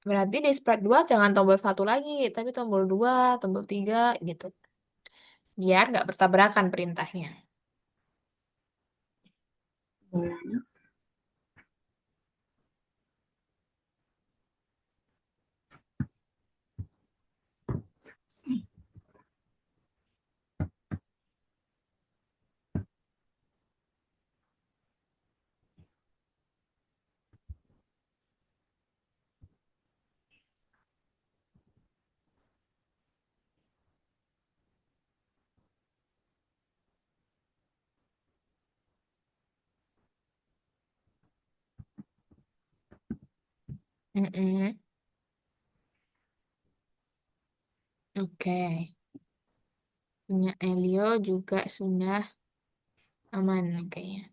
A: Berarti di sprite 2 jangan tombol 1 lagi, tapi tombol 2, tombol 3 gitu. Biar nggak bertabrakan perintahnya.
B: Bolanya.
A: Mm-mm. Oke. Punya Elio juga sudah aman kayaknya.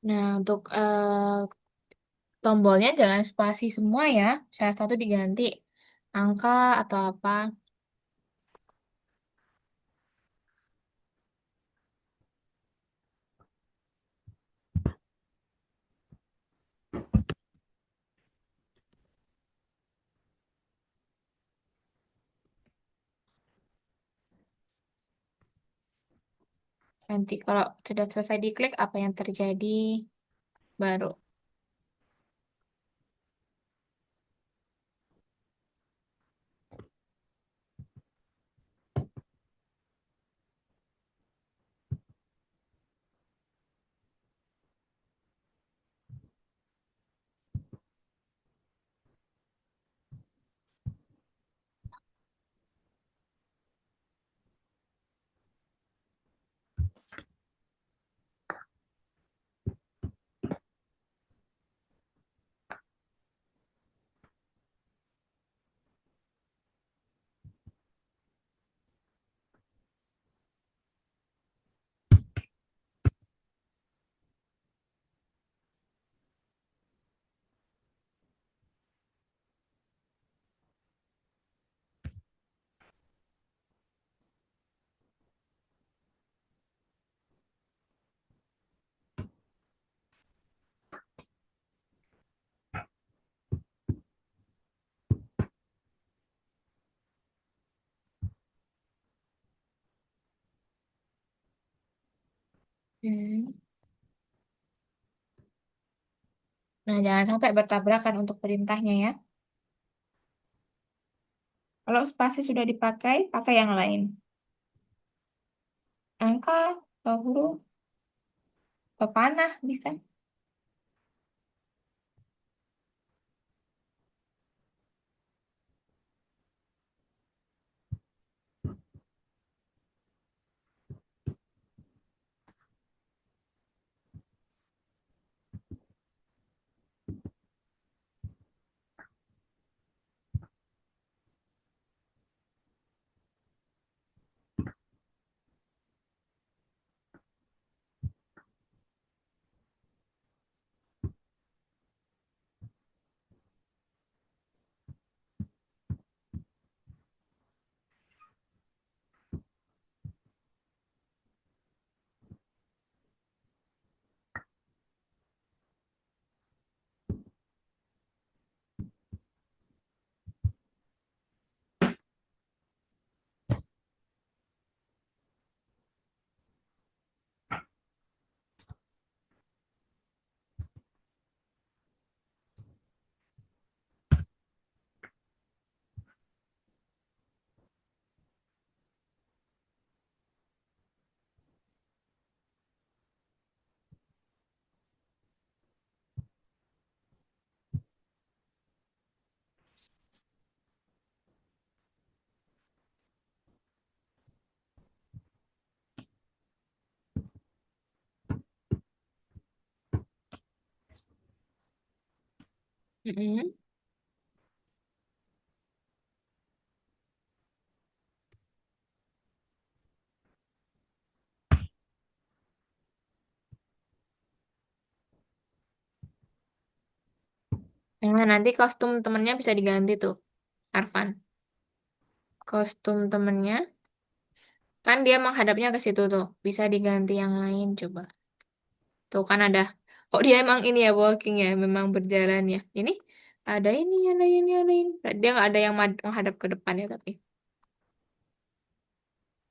A: Nah, untuk tombolnya jangan spasi semua ya. Salah satu diganti angka atau apa. Nanti kalau sudah selesai diklik, apa yang terjadi? Baru. Hmm. Nah, jangan sampai bertabrakan untuk perintahnya ya. Kalau spasi sudah dipakai, pakai yang lain. Angka, atau huruf, atau panah bisa. Mm-mm. Nah, nanti kostum temennya bisa diganti tuh, Arfan. Kostum temennya, kan dia menghadapnya ke situ tuh. Bisa diganti yang lain, coba. Tuh kan ada. Oh, dia emang ini ya, walking ya, memang berjalan ya. Ini ada ini, ada ini, ada ini. Dia nggak ada yang menghadap ke depan ya, tapi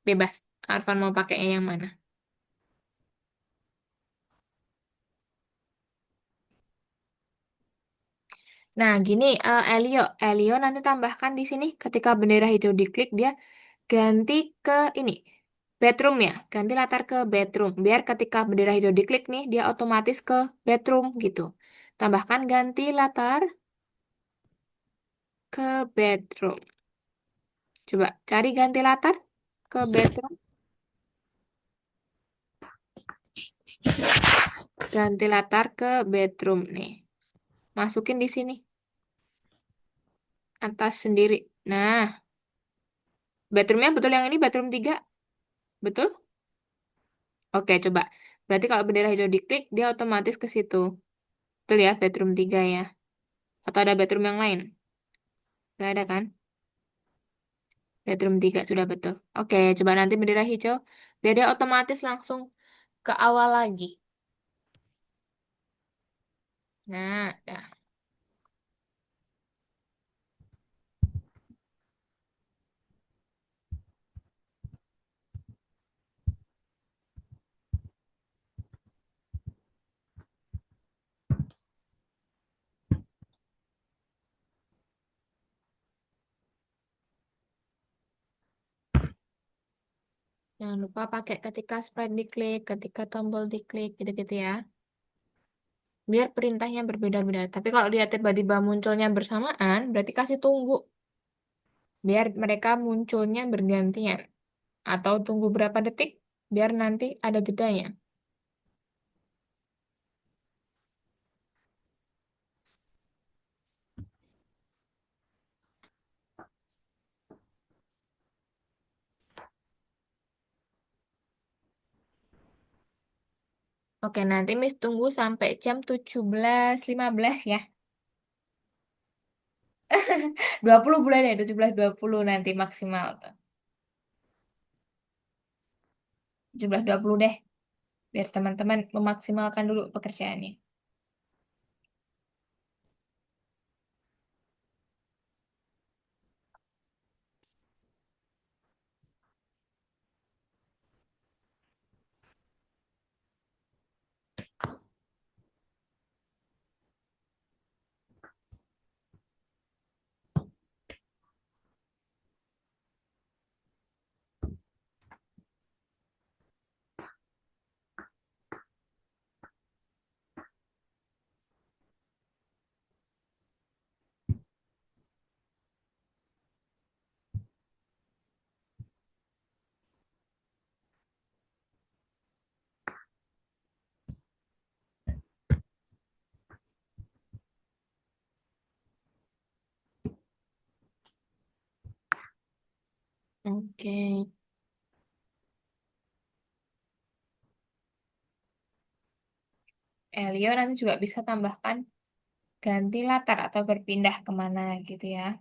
A: bebas. Arfan mau pakainya yang mana? Nah, gini, Elio nanti tambahkan di sini ketika bendera hijau diklik dia ganti ke ini bedroom ya, ganti latar ke bedroom. Biar ketika bendera hijau diklik nih dia otomatis ke bedroom gitu. Tambahkan ganti latar ke bedroom. Coba cari ganti latar ke bedroom, ganti latar ke bedroom nih. Masukin di sini atas sendiri. Nah, bedroomnya betul yang ini bedroom 3, betul? Oke, coba. Berarti kalau bendera hijau diklik, dia otomatis ke situ. Betul ya, bedroom 3 ya. Atau ada bedroom yang lain? Gak ada kan? Bedroom 3 sudah betul. Oke, coba nanti bendera hijau. Biar dia otomatis langsung ke awal lagi. Nah, dah. Jangan lupa pakai ketika sprite diklik, ketika tombol diklik, gitu-gitu ya. Biar perintahnya berbeda-beda. Tapi kalau dia tiba-tiba munculnya bersamaan, berarti kasih tunggu. Biar mereka munculnya bergantian. Atau tunggu berapa detik, biar nanti ada jedanya. Oke, nanti Miss tunggu sampai jam 17.15 ya. 20 boleh deh, 17.20 nanti maksimal tuh. 17.20 deh, biar teman-teman memaksimalkan dulu pekerjaannya. Oke. Elio nanti juga bisa tambahkan ganti latar atau berpindah kemana gitu ya.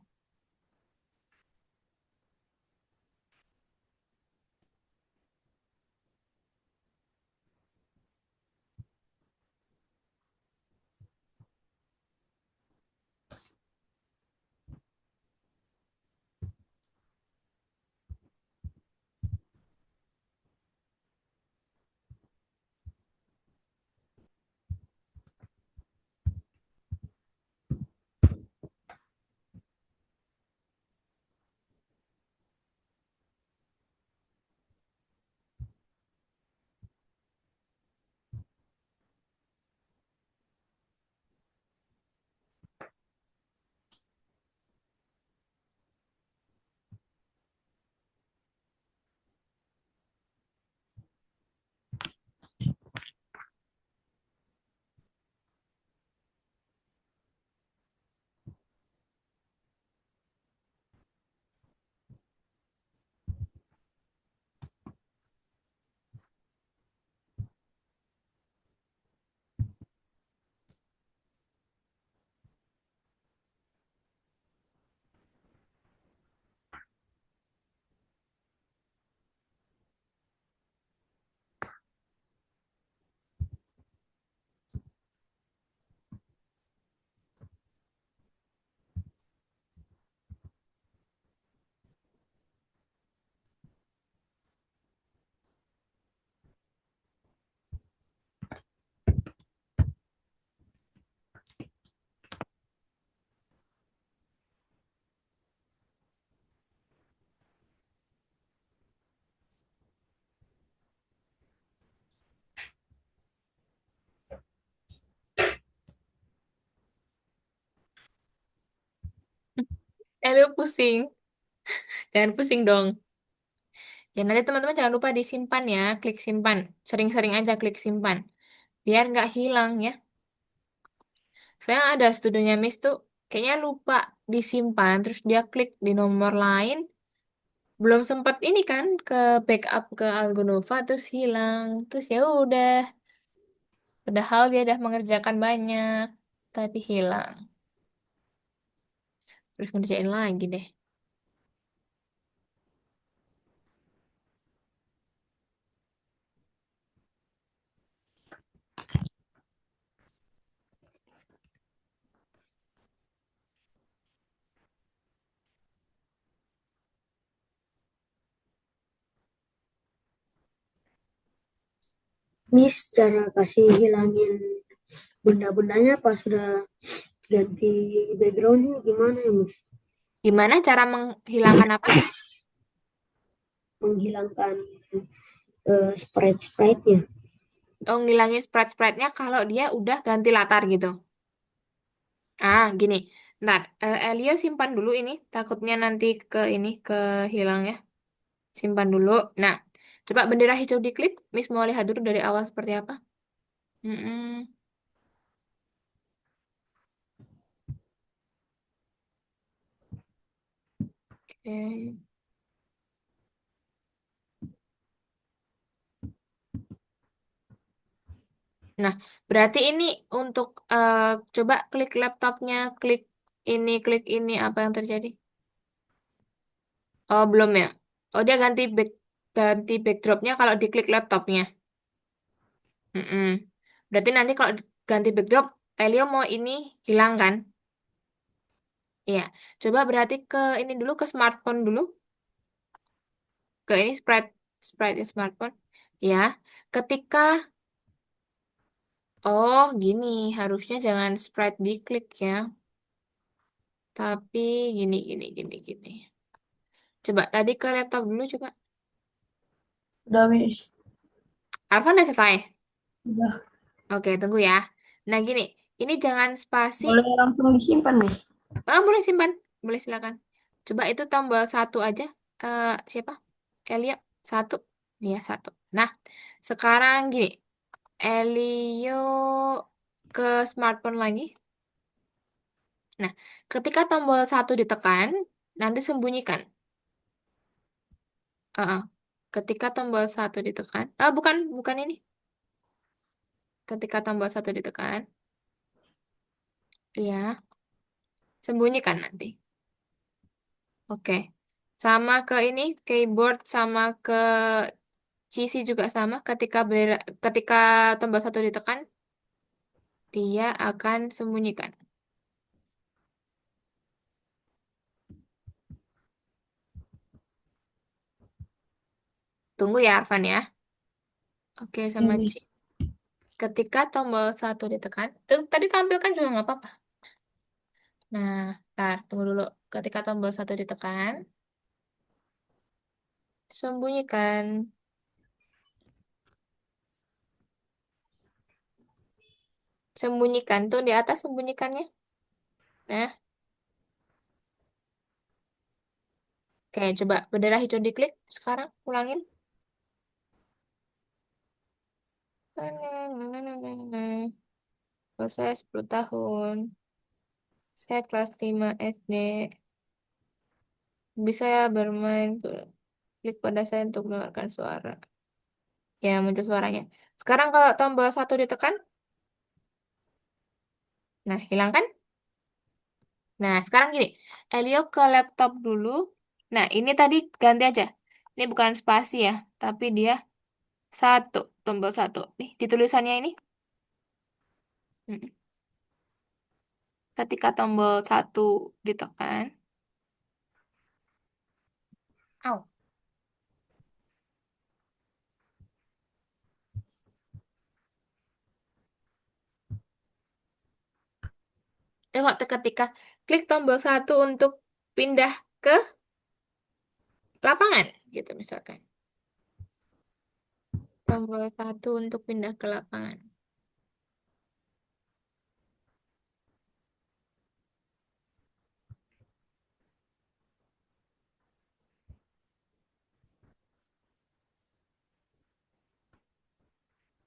A: Elio pusing. Jangan pusing dong. Ya nanti teman-teman jangan lupa disimpan ya, klik simpan. Sering-sering aja klik simpan. Biar nggak hilang ya. Soalnya ada studionya Miss tuh kayaknya lupa disimpan, terus dia klik di nomor lain, belum sempat ini kan ke backup ke Algonova terus hilang. Terus ya udah, padahal dia udah mengerjakan banyak, tapi hilang. Terus ngerjain lagi deh.
B: Miss, cara kasih hilangin benda-bendanya pas sudah ganti backgroundnya gimana ya, Miss?
A: Gimana cara menghilangkan apa?
B: menghilangkan sprite-sprite-nya.
A: Oh, ngilangin sprite-sprite-nya kalau dia udah ganti latar gitu. Ah, gini. Ntar, Elio simpan dulu ini. Takutnya nanti ke ini, ke hilang ya. Simpan dulu. Nah, coba bendera hijau diklik. Miss mau lihat dulu dari awal seperti apa. Mm-mm. Oke. Nah, berarti ini untuk coba klik laptopnya, klik ini, apa yang terjadi? Oh, belum ya? Oh, dia ganti backdropnya kalau diklik laptopnya. Mm-mm. Berarti nanti kalau ganti backdrop, Elio mau ini hilang kan? Iya. Coba berarti ke ini dulu, ke smartphone dulu. Ke ini sprite smartphone. Ya. Ketika, oh gini, harusnya jangan sprite diklik ya. Tapi gini. Coba tadi ke laptop dulu coba.
B: Udah, Miss.
A: Arfan udah selesai.
B: Udah.
A: Oke, tunggu ya. Nah gini, ini jangan spasi.
B: Boleh langsung disimpan, Miss.
A: Boleh simpan, boleh silakan. Coba itu tombol satu aja. Siapa? Elia satu. Iya satu. Nah, sekarang gini, Elio ke smartphone lagi. Nah, ketika tombol satu ditekan, nanti sembunyikan. Uh-uh. Ketika tombol satu ditekan, bukan ini. Ketika tombol satu ditekan, iya, sembunyikan nanti. Oke. Sama ke ini, keyboard sama ke GC juga sama. Ketika tombol satu ditekan, dia akan sembunyikan. Tunggu ya, Arfan ya. Oke,
B: Ya,
A: sama C.
B: Miss.
A: Ketika tombol satu ditekan, tuh, tadi tampilkan juga nggak apa-apa. Nah, ntar, tunggu dulu. Ketika tombol satu ditekan, sembunyikan. Sembunyikan tuh di atas sembunyikannya. Nah, oke, coba bendera hijau diklik. Sekarang, ulangin. Umur saya 10 tahun. Saya kelas 5 SD. Bisa ya bermain. Klik pada saya untuk mendengarkan suara. Ya, muncul suaranya. Sekarang kalau tombol satu ditekan, nah, hilang kan? Nah, sekarang gini. Elio ke laptop dulu. Nah, ini tadi ganti aja. Ini bukan spasi ya, tapi dia satu, tombol satu. Nih, di tulisannya ini. Mm. Ketika tombol satu ditekan. Au. Tengok ketika klik tombol satu untuk pindah ke lapangan, gitu misalkan. Tombol satu untuk pindah ke lapangan.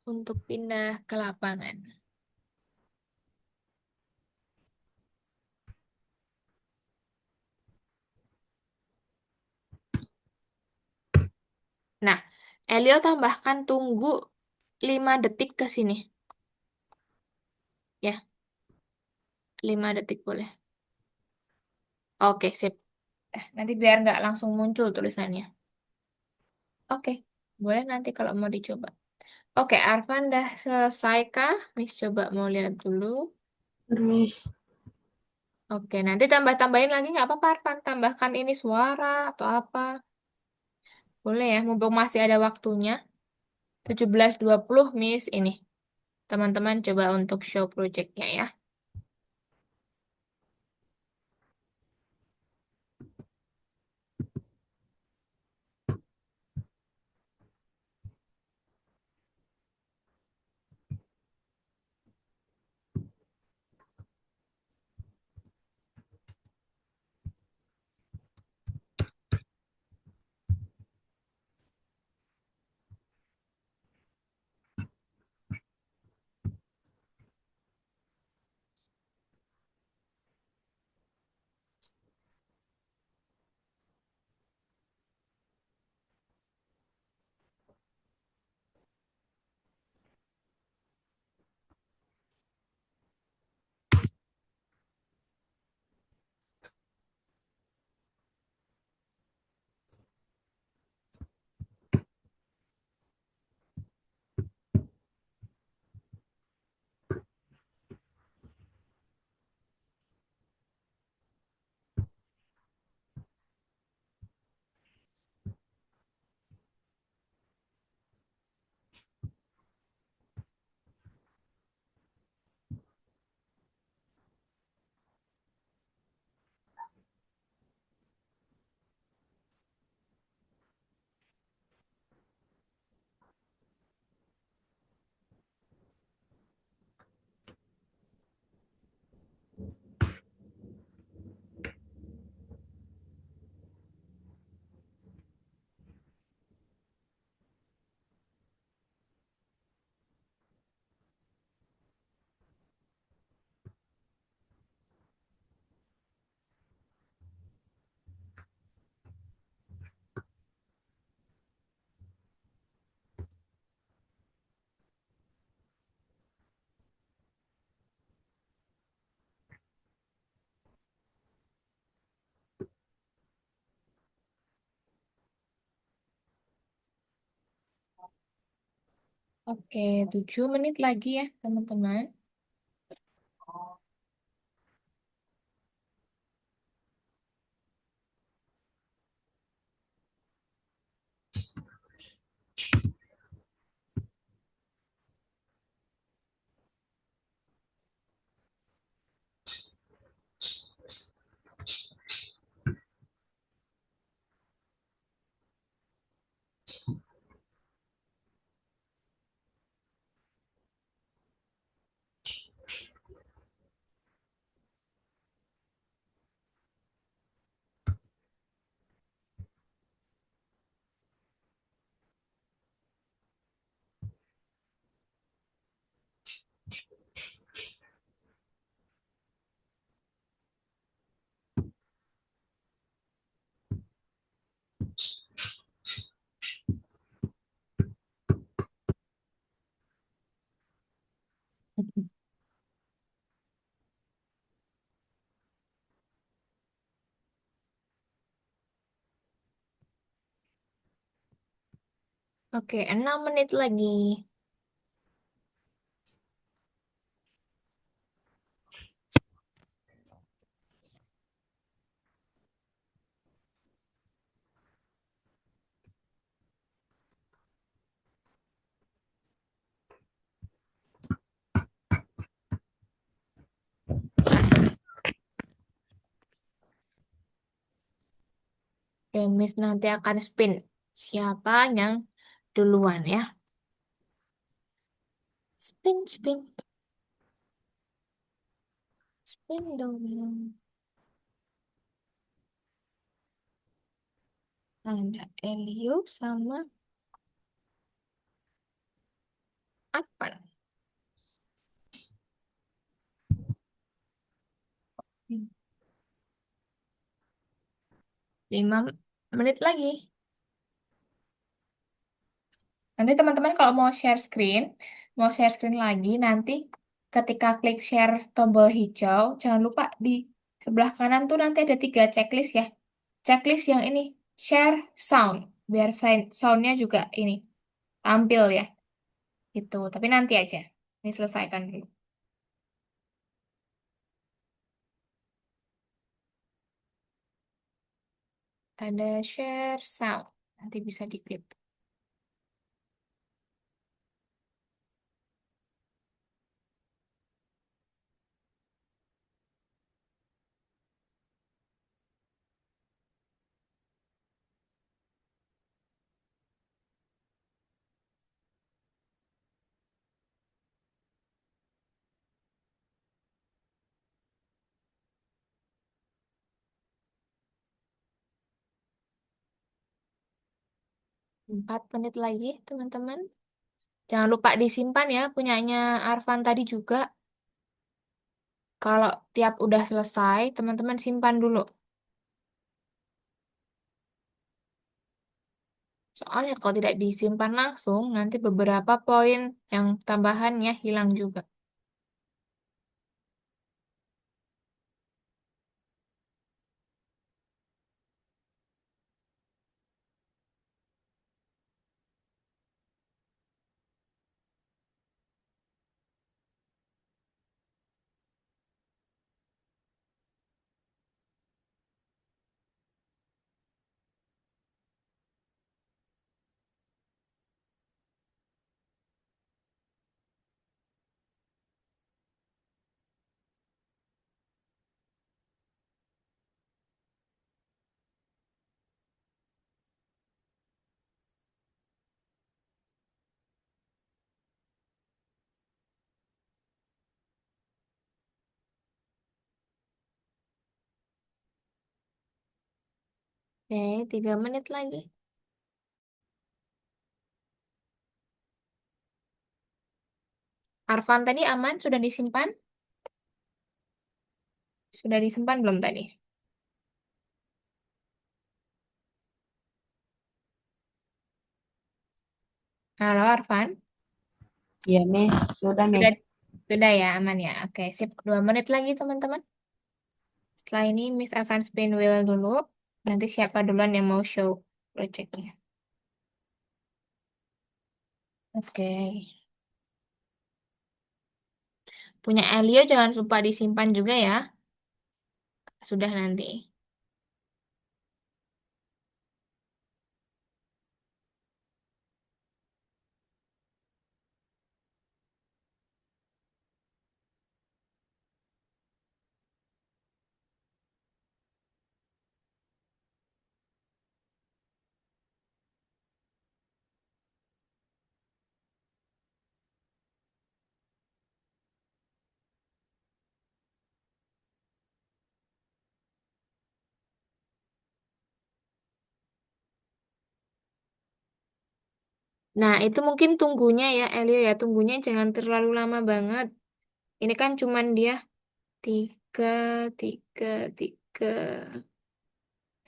A: Untuk pindah ke lapangan. Nah, Elio tambahkan tunggu 5 detik ke sini. Ya, 5 detik boleh. Oke, sip. Nanti biar nggak langsung muncul tulisannya. Oke, boleh nanti kalau mau dicoba. Oke, Arfan dah selesai kah? Miss coba mau lihat dulu.
B: Udah, Miss.
A: Oke, nanti tambah-tambahin lagi nggak apa-apa, Arfan. Tambahkan ini suara atau apa. Boleh ya, mumpung masih ada waktunya. 17.20 Miss ini. Teman-teman coba untuk show projectnya ya. Oke, 7 menit lagi ya, teman-teman. Oke, 6 menit lagi. Oke, Miss nanti akan spin. Siapa yang duluan ya? Spin, spin, spin the wheel. Ada Elio sama apa? 5 menit lagi. Nanti teman-teman kalau mau share screen lagi, nanti ketika klik share tombol hijau, jangan lupa di sebelah kanan tuh nanti ada 3 checklist ya. Checklist yang ini, share sound, biar soundnya juga ini tampil ya. Itu, tapi nanti aja. Ini selesaikan dulu. Ada share sound, nanti bisa diklik. Empat menit lagi, teman-teman. Jangan lupa disimpan ya, punyanya Arfan tadi juga. Kalau tiap udah selesai, teman-teman simpan dulu. Soalnya kalau tidak disimpan langsung, nanti beberapa poin yang tambahannya hilang juga. Oke, 3 menit lagi. Arfan tadi aman? Sudah disimpan? Sudah disimpan belum tadi? Halo Arfan?
D: Iya, Miss. Sudah,
A: Sudah,
D: Miss.
A: sudah ya, aman ya. Oke, sip. 2 menit lagi teman-teman. Setelah ini Miss akan spin wheel dulu. Nanti siapa duluan yang mau show projectnya. Oke. Punya Elio jangan lupa disimpan juga ya. Sudah nanti. Nah, itu mungkin tunggunya ya, Elio ya. Tunggunya jangan terlalu lama banget. Ini kan cuman dia tiga, tiga, tiga,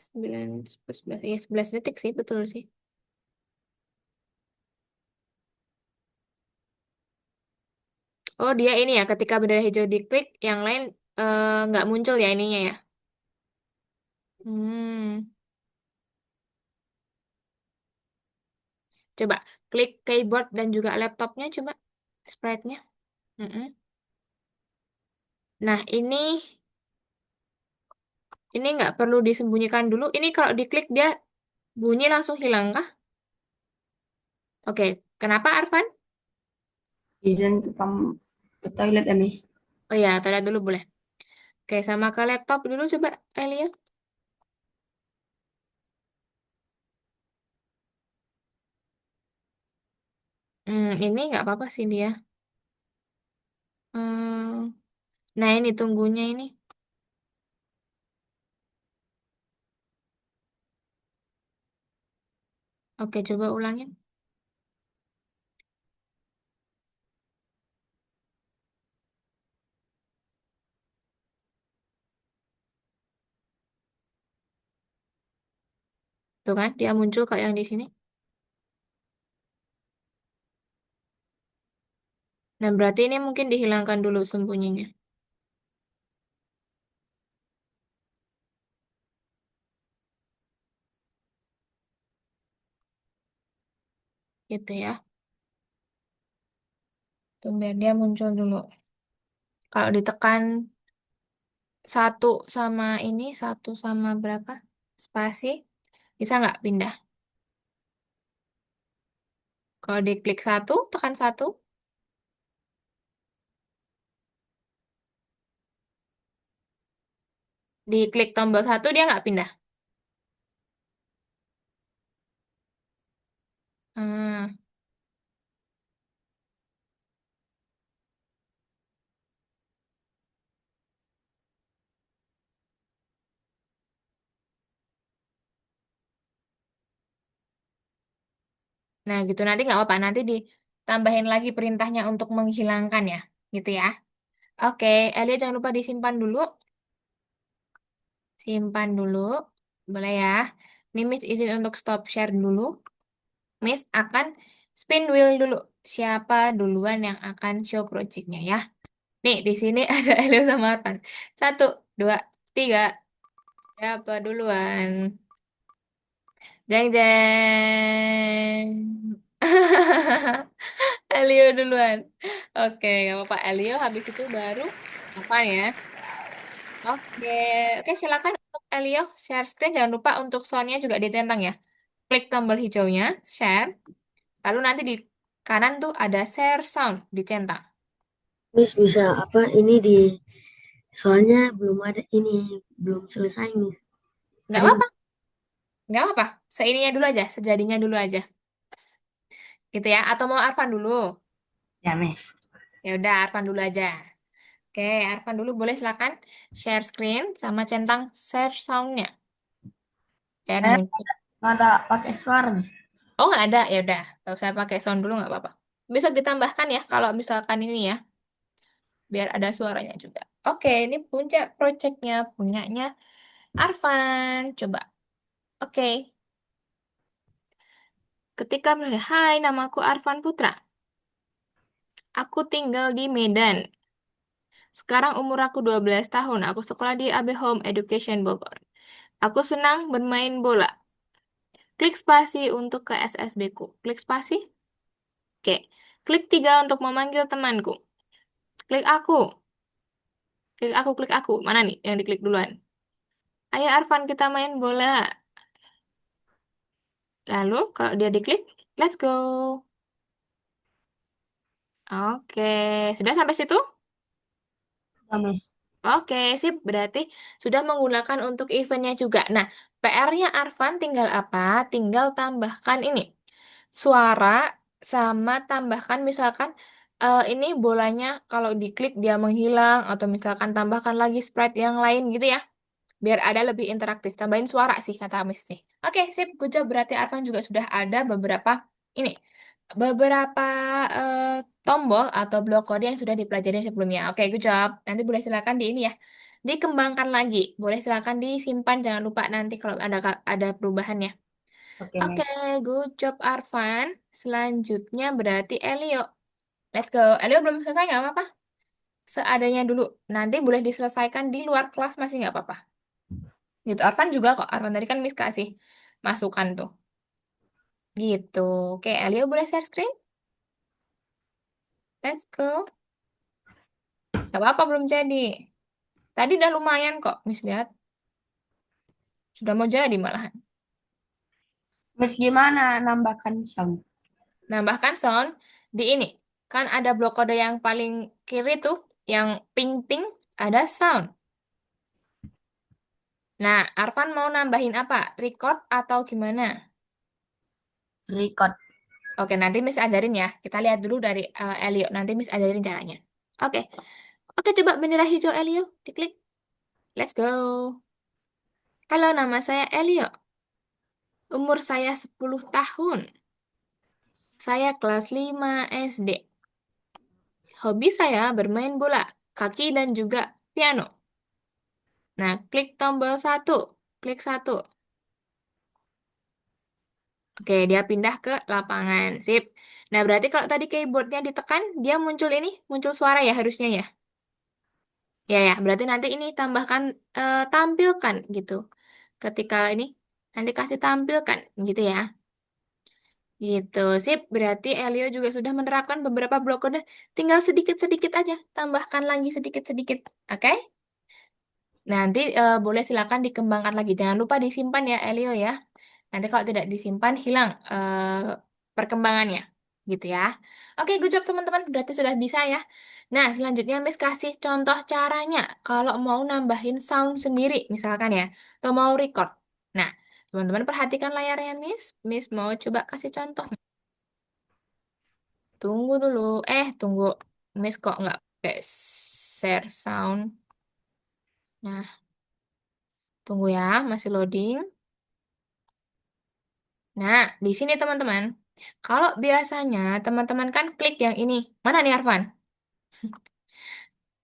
A: 9, 11, ya 11 detik sih, betul sih. Oh, dia ini ya, ketika bendera hijau diklik, yang lain nggak muncul ya ininya ya. Hmm, coba klik keyboard dan juga laptopnya, coba sprite-nya. Mm-mm. Nah, ini nggak perlu disembunyikan dulu. Ini kalau diklik dia bunyi langsung hilang kah? Oke, kenapa Arfan?
D: Izin ke toilet ya, Miss.
A: Oh ya, tanda dulu boleh. Oke, sama ke laptop dulu coba, Elia. Ini nggak apa-apa sih dia. Hmm, nah, ini tunggunya ini. Oke, coba ulangin. Tuh kan, dia muncul kayak yang di sini. Nah, berarti ini mungkin dihilangkan dulu sembunyinya. Gitu ya. Tuh, biar dia muncul dulu. Kalau ditekan satu sama ini, satu sama berapa? Spasi, bisa nggak pindah? Kalau diklik satu, tekan satu, diklik tombol satu, dia nggak pindah. Hmm, nah, gitu nanti nggak apa-apa. Nanti ditambahin lagi perintahnya untuk menghilangkan ya. Gitu ya. Oke, Elia jangan lupa disimpan dulu. Simpan dulu. Boleh ya. Ini Miss izin untuk stop share dulu. Miss akan spin wheel dulu. Siapa duluan yang akan show projectnya ya. Nih, di sini ada Elio sama Arfan. Satu, dua, tiga. Siapa duluan? Jeng jeng. Elio duluan. Oke, nggak apa-apa. Elio habis itu baru apa ya? Oke, oke silakan untuk Elio share screen. Jangan lupa untuk soundnya juga dicentang ya. Klik tombol hijaunya, share. Lalu nanti di kanan tuh ada share sound dicentang.
B: Miss bisa apa ini di soalnya belum ada ini belum selesai Miss.
A: Nggak
B: Ada yang
A: apa-apa, nggak apa-apa. Seininya dulu aja, sejadinya dulu aja. Gitu ya. Atau mau Arfan dulu?
D: Ya, Miss.
A: Ya udah, Arfan dulu aja. Oke, Arfan dulu boleh silakan share screen sama centang share soundnya. Biar
D: Saya
A: muncul.
D: nggak ada pakai suara, Miss.
A: Oh nggak ada, ya udah. Kalau saya pakai sound dulu nggak apa-apa. Besok ditambahkan ya kalau misalkan ini ya, biar ada suaranya juga. Oke, ini punya projectnya, punyanya Arfan. Coba. Oke, ketika Hai, namaku Arfan Putra. Aku tinggal di Medan. Sekarang umur aku 12 tahun. Aku sekolah di AB Home Education Bogor. Aku senang bermain bola. Klik spasi untuk ke SSB ku. Klik spasi. Oke, klik 3 untuk memanggil temanku. Klik aku, klik aku, klik aku. Mana nih yang diklik duluan? Ayo Arfan, kita main bola. Lalu kalau dia diklik, let's go. Oke, sudah sampai situ?
D: Ya, Miss.
A: Oke, sip. Berarti sudah menggunakan untuk eventnya juga. Nah, PR-nya Arfan tinggal apa? Tinggal tambahkan ini. Suara sama tambahkan misalkan ini bolanya kalau diklik dia menghilang atau misalkan tambahkan lagi sprite yang lain gitu ya. Biar ada lebih interaktif. Tambahin suara sih kata Miss nih. Oke, sip. Good job. Berarti Arfan juga sudah ada ini. Beberapa eh, tombol atau blok kode yang sudah dipelajari sebelumnya. Oke, good job. Nanti boleh silakan di ini ya. Dikembangkan lagi. Boleh silakan disimpan. Jangan lupa nanti kalau ada perubahannya.
D: Oke,
A: Oke,
D: Miss.
A: good job Arfan. Selanjutnya berarti Elio. Let's go. Elio belum selesai nggak apa-apa? Seadanya dulu. Nanti boleh diselesaikan di luar kelas masih nggak apa-apa. Gitu. Arfan juga kok. Arfan tadi kan Miss kasih masukan tuh. Gitu. Oke, Elio boleh share screen? Let's go. Gak apa-apa belum jadi. Tadi udah lumayan kok, Miss lihat. Sudah mau jadi malahan.
D: Miss, gimana nambahkan sound?
A: Nambahkan sound di ini. Kan ada blok kode yang paling kiri tuh, yang pink-pink, ada sound. Nah, Arfan mau nambahin apa? Record atau gimana?
D: Record.
A: Oke, nanti Miss ajarin ya. Kita lihat dulu dari Elio. Nanti Miss ajarin caranya. Oke. Oke, coba bendera hijau Elio. Diklik. Let's go. Halo, nama saya Elio. Umur saya 10 tahun. Saya kelas 5 SD. Hobi saya bermain bola, kaki dan juga piano. Nah, klik tombol satu. Klik satu. Oke, dia pindah ke lapangan. Sip. Nah, berarti kalau tadi keyboardnya ditekan, dia muncul ini, muncul suara ya harusnya ya. Ya, ya. Berarti nanti ini tambahkan, tampilkan gitu. Ketika ini, nanti kasih tampilkan gitu ya. Gitu, sip. Berarti Elio juga sudah menerapkan beberapa blok kode. Tinggal sedikit-sedikit aja. Tambahkan lagi sedikit-sedikit. Oke? Nanti boleh silakan dikembangkan lagi. Jangan lupa disimpan ya, Elio ya. Nanti kalau tidak disimpan, hilang perkembangannya. Gitu ya. Oke, good job teman-teman. Berarti sudah bisa ya. Nah, selanjutnya Miss kasih contoh caranya. Kalau mau nambahin sound sendiri, misalkan ya. Atau mau record. Nah, teman-teman perhatikan layarnya Miss. Miss mau coba kasih contoh. Tunggu dulu. Tunggu. Miss kok nggak pakai share sound. Nah, tunggu ya. Masih loading. Nah, di sini teman-teman. Kalau biasanya teman-teman kan klik yang ini. Mana nih Arfan?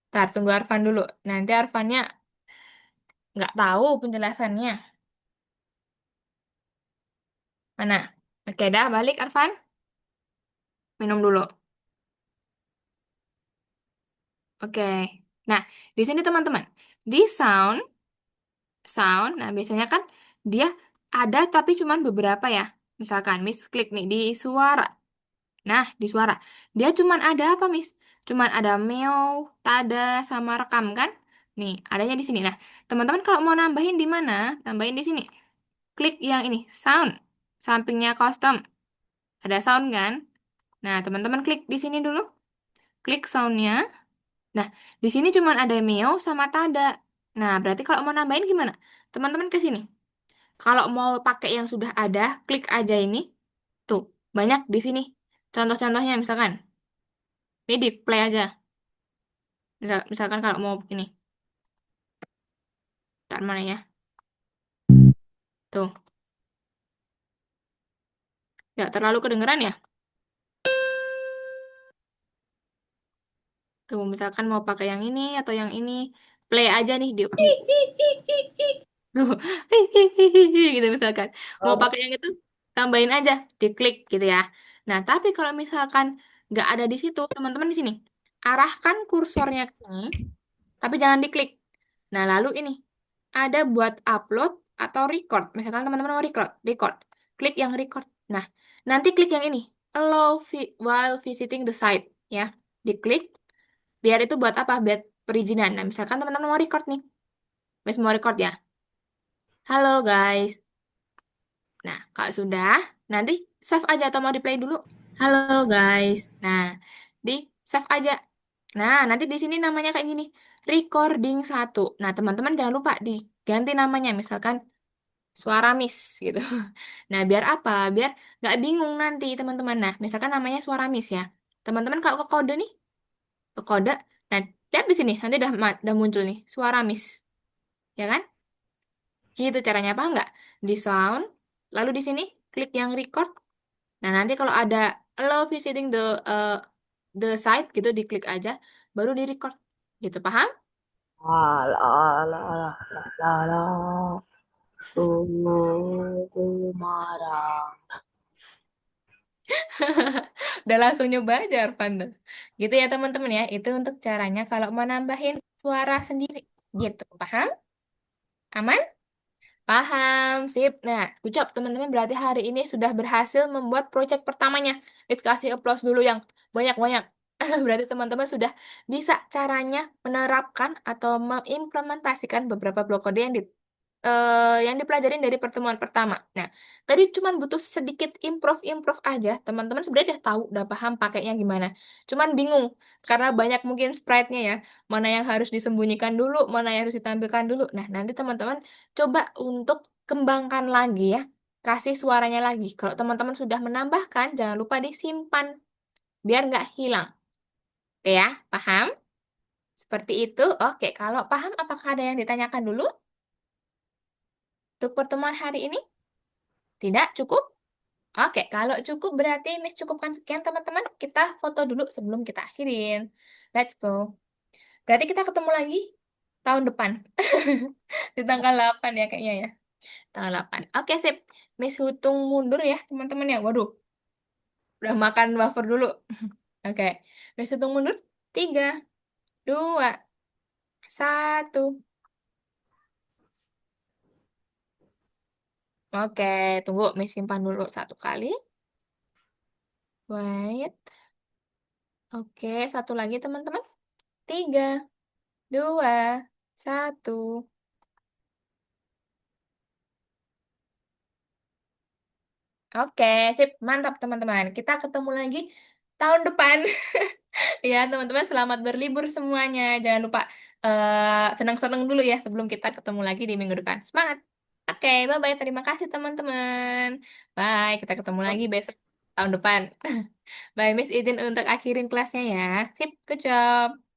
A: Ntar tunggu Arfan dulu. Nanti Arfannya nggak tahu penjelasannya. Mana? Oke, dah balik Arfan. Minum dulu. Oke. Nah, di sini teman-teman. Di sound. Nah, biasanya kan dia ada tapi cuman beberapa ya. Misalkan Miss klik nih di suara. Nah, di suara. Dia cuman ada apa, Miss? Cuman ada meow, tada, sama rekam kan? Nih, adanya di sini. Nah, teman-teman kalau mau nambahin di mana? Tambahin di sini. Klik yang ini, sound. Sampingnya custom. Ada sound kan? Nah, teman-teman klik di sini dulu. Klik soundnya. Nah, di sini cuman ada meow sama tada. Nah, berarti kalau mau nambahin gimana? Teman-teman ke sini. Kalau mau pakai yang sudah ada, klik aja ini. Tuh, banyak di sini. Contoh-contohnya misalkan. Ini di play aja. Misalkan kalau mau ini. Ntar mana ya? Tuh. Nggak terlalu kedengeran ya? Tuh, misalkan mau pakai yang ini atau yang ini. Play aja nih di tuh. Gitu misalkan. Mau
B: Oh,
A: pakai yang itu, tambahin aja. Diklik gitu ya. Nah, tapi kalau misalkan nggak ada di situ, teman-teman di sini. Arahkan kursornya ke sini, tapi jangan diklik. Nah, lalu ini. Ada buat upload atau record. Misalkan teman-teman mau record. Klik yang record. Nah, nanti klik yang ini. allow while visiting the site ya. Diklik. Biar itu buat apa? Biar perizinan. Nah, misalkan teman-teman mau record nih. Miss mau record ya. Halo guys. Nah, kalau sudah, nanti save aja atau mau di play dulu. Halo guys. Nah, di save aja. Nah, nanti di sini namanya kayak gini. Recording 1. Nah, teman-teman jangan lupa diganti namanya. Misalkan suara Miss gitu. Nah, biar apa? Biar nggak bingung nanti teman-teman. Nah, misalkan namanya suara Miss ya. Teman-teman kalau ke kode nih, ke kode. Nah, lihat di sini. Nanti udah muncul nih. Suara Miss. Ya kan? Gitu caranya, paham nggak? Di sound. Lalu di sini, klik yang record. Nah, nanti kalau ada allow visiting the site gitu diklik aja baru di record. Gitu, paham?
D: La la la la la la la. Sungguh marah.
A: Udah langsung nyoba aja Arfanda. Gitu ya teman-teman ya. Itu untuk caranya kalau mau nambahin suara sendiri. Gitu, paham? Aman? Paham, sip. Nah, good job teman-teman. Berarti hari ini sudah berhasil membuat project pertamanya. Let's kasih applause dulu yang banyak-banyak. Berarti teman-teman sudah bisa caranya menerapkan atau mengimplementasikan beberapa blok kode yang dipelajarin dari pertemuan pertama. Nah, tadi cuma butuh sedikit improve-improve aja. Teman-teman sebenarnya udah tahu, udah paham pakainya gimana. Cuman bingung, karena banyak mungkin sprite-nya ya. Mana yang harus disembunyikan dulu, mana yang harus ditampilkan dulu. Nah, nanti teman-teman coba untuk kembangkan lagi ya. Kasih suaranya lagi. Kalau teman-teman sudah menambahkan, jangan lupa disimpan. Biar nggak hilang. Oke ya, paham? Seperti itu. Oke, kalau paham, apakah ada yang ditanyakan dulu? Untuk pertemuan hari ini? Tidak cukup? Oke, kalau cukup berarti Miss cukupkan sekian teman-teman. Kita foto dulu sebelum kita akhirin. Let's go. Berarti kita ketemu lagi tahun depan. Di tanggal 8 ya kayaknya ya. Tanggal 8. Oke, sip. Miss hitung mundur ya teman-teman ya. Waduh, udah makan wafer dulu. Oke, Miss hitung mundur. 3, 2, 1. Oke, tunggu Miss simpan dulu satu kali. Wait. Oke, satu lagi teman-teman. 3, 2, 1. Oke, sip. Mantap teman-teman. Kita ketemu lagi tahun depan. Ya, teman-teman selamat berlibur semuanya. Jangan lupa senang-senang dulu ya sebelum kita ketemu lagi di minggu depan. Semangat. Oke, bye-bye. Terima kasih teman-teman. Bye. Kita ketemu lagi besok tahun depan. Bye, Miss izin untuk akhirin kelasnya ya. Sip, good job.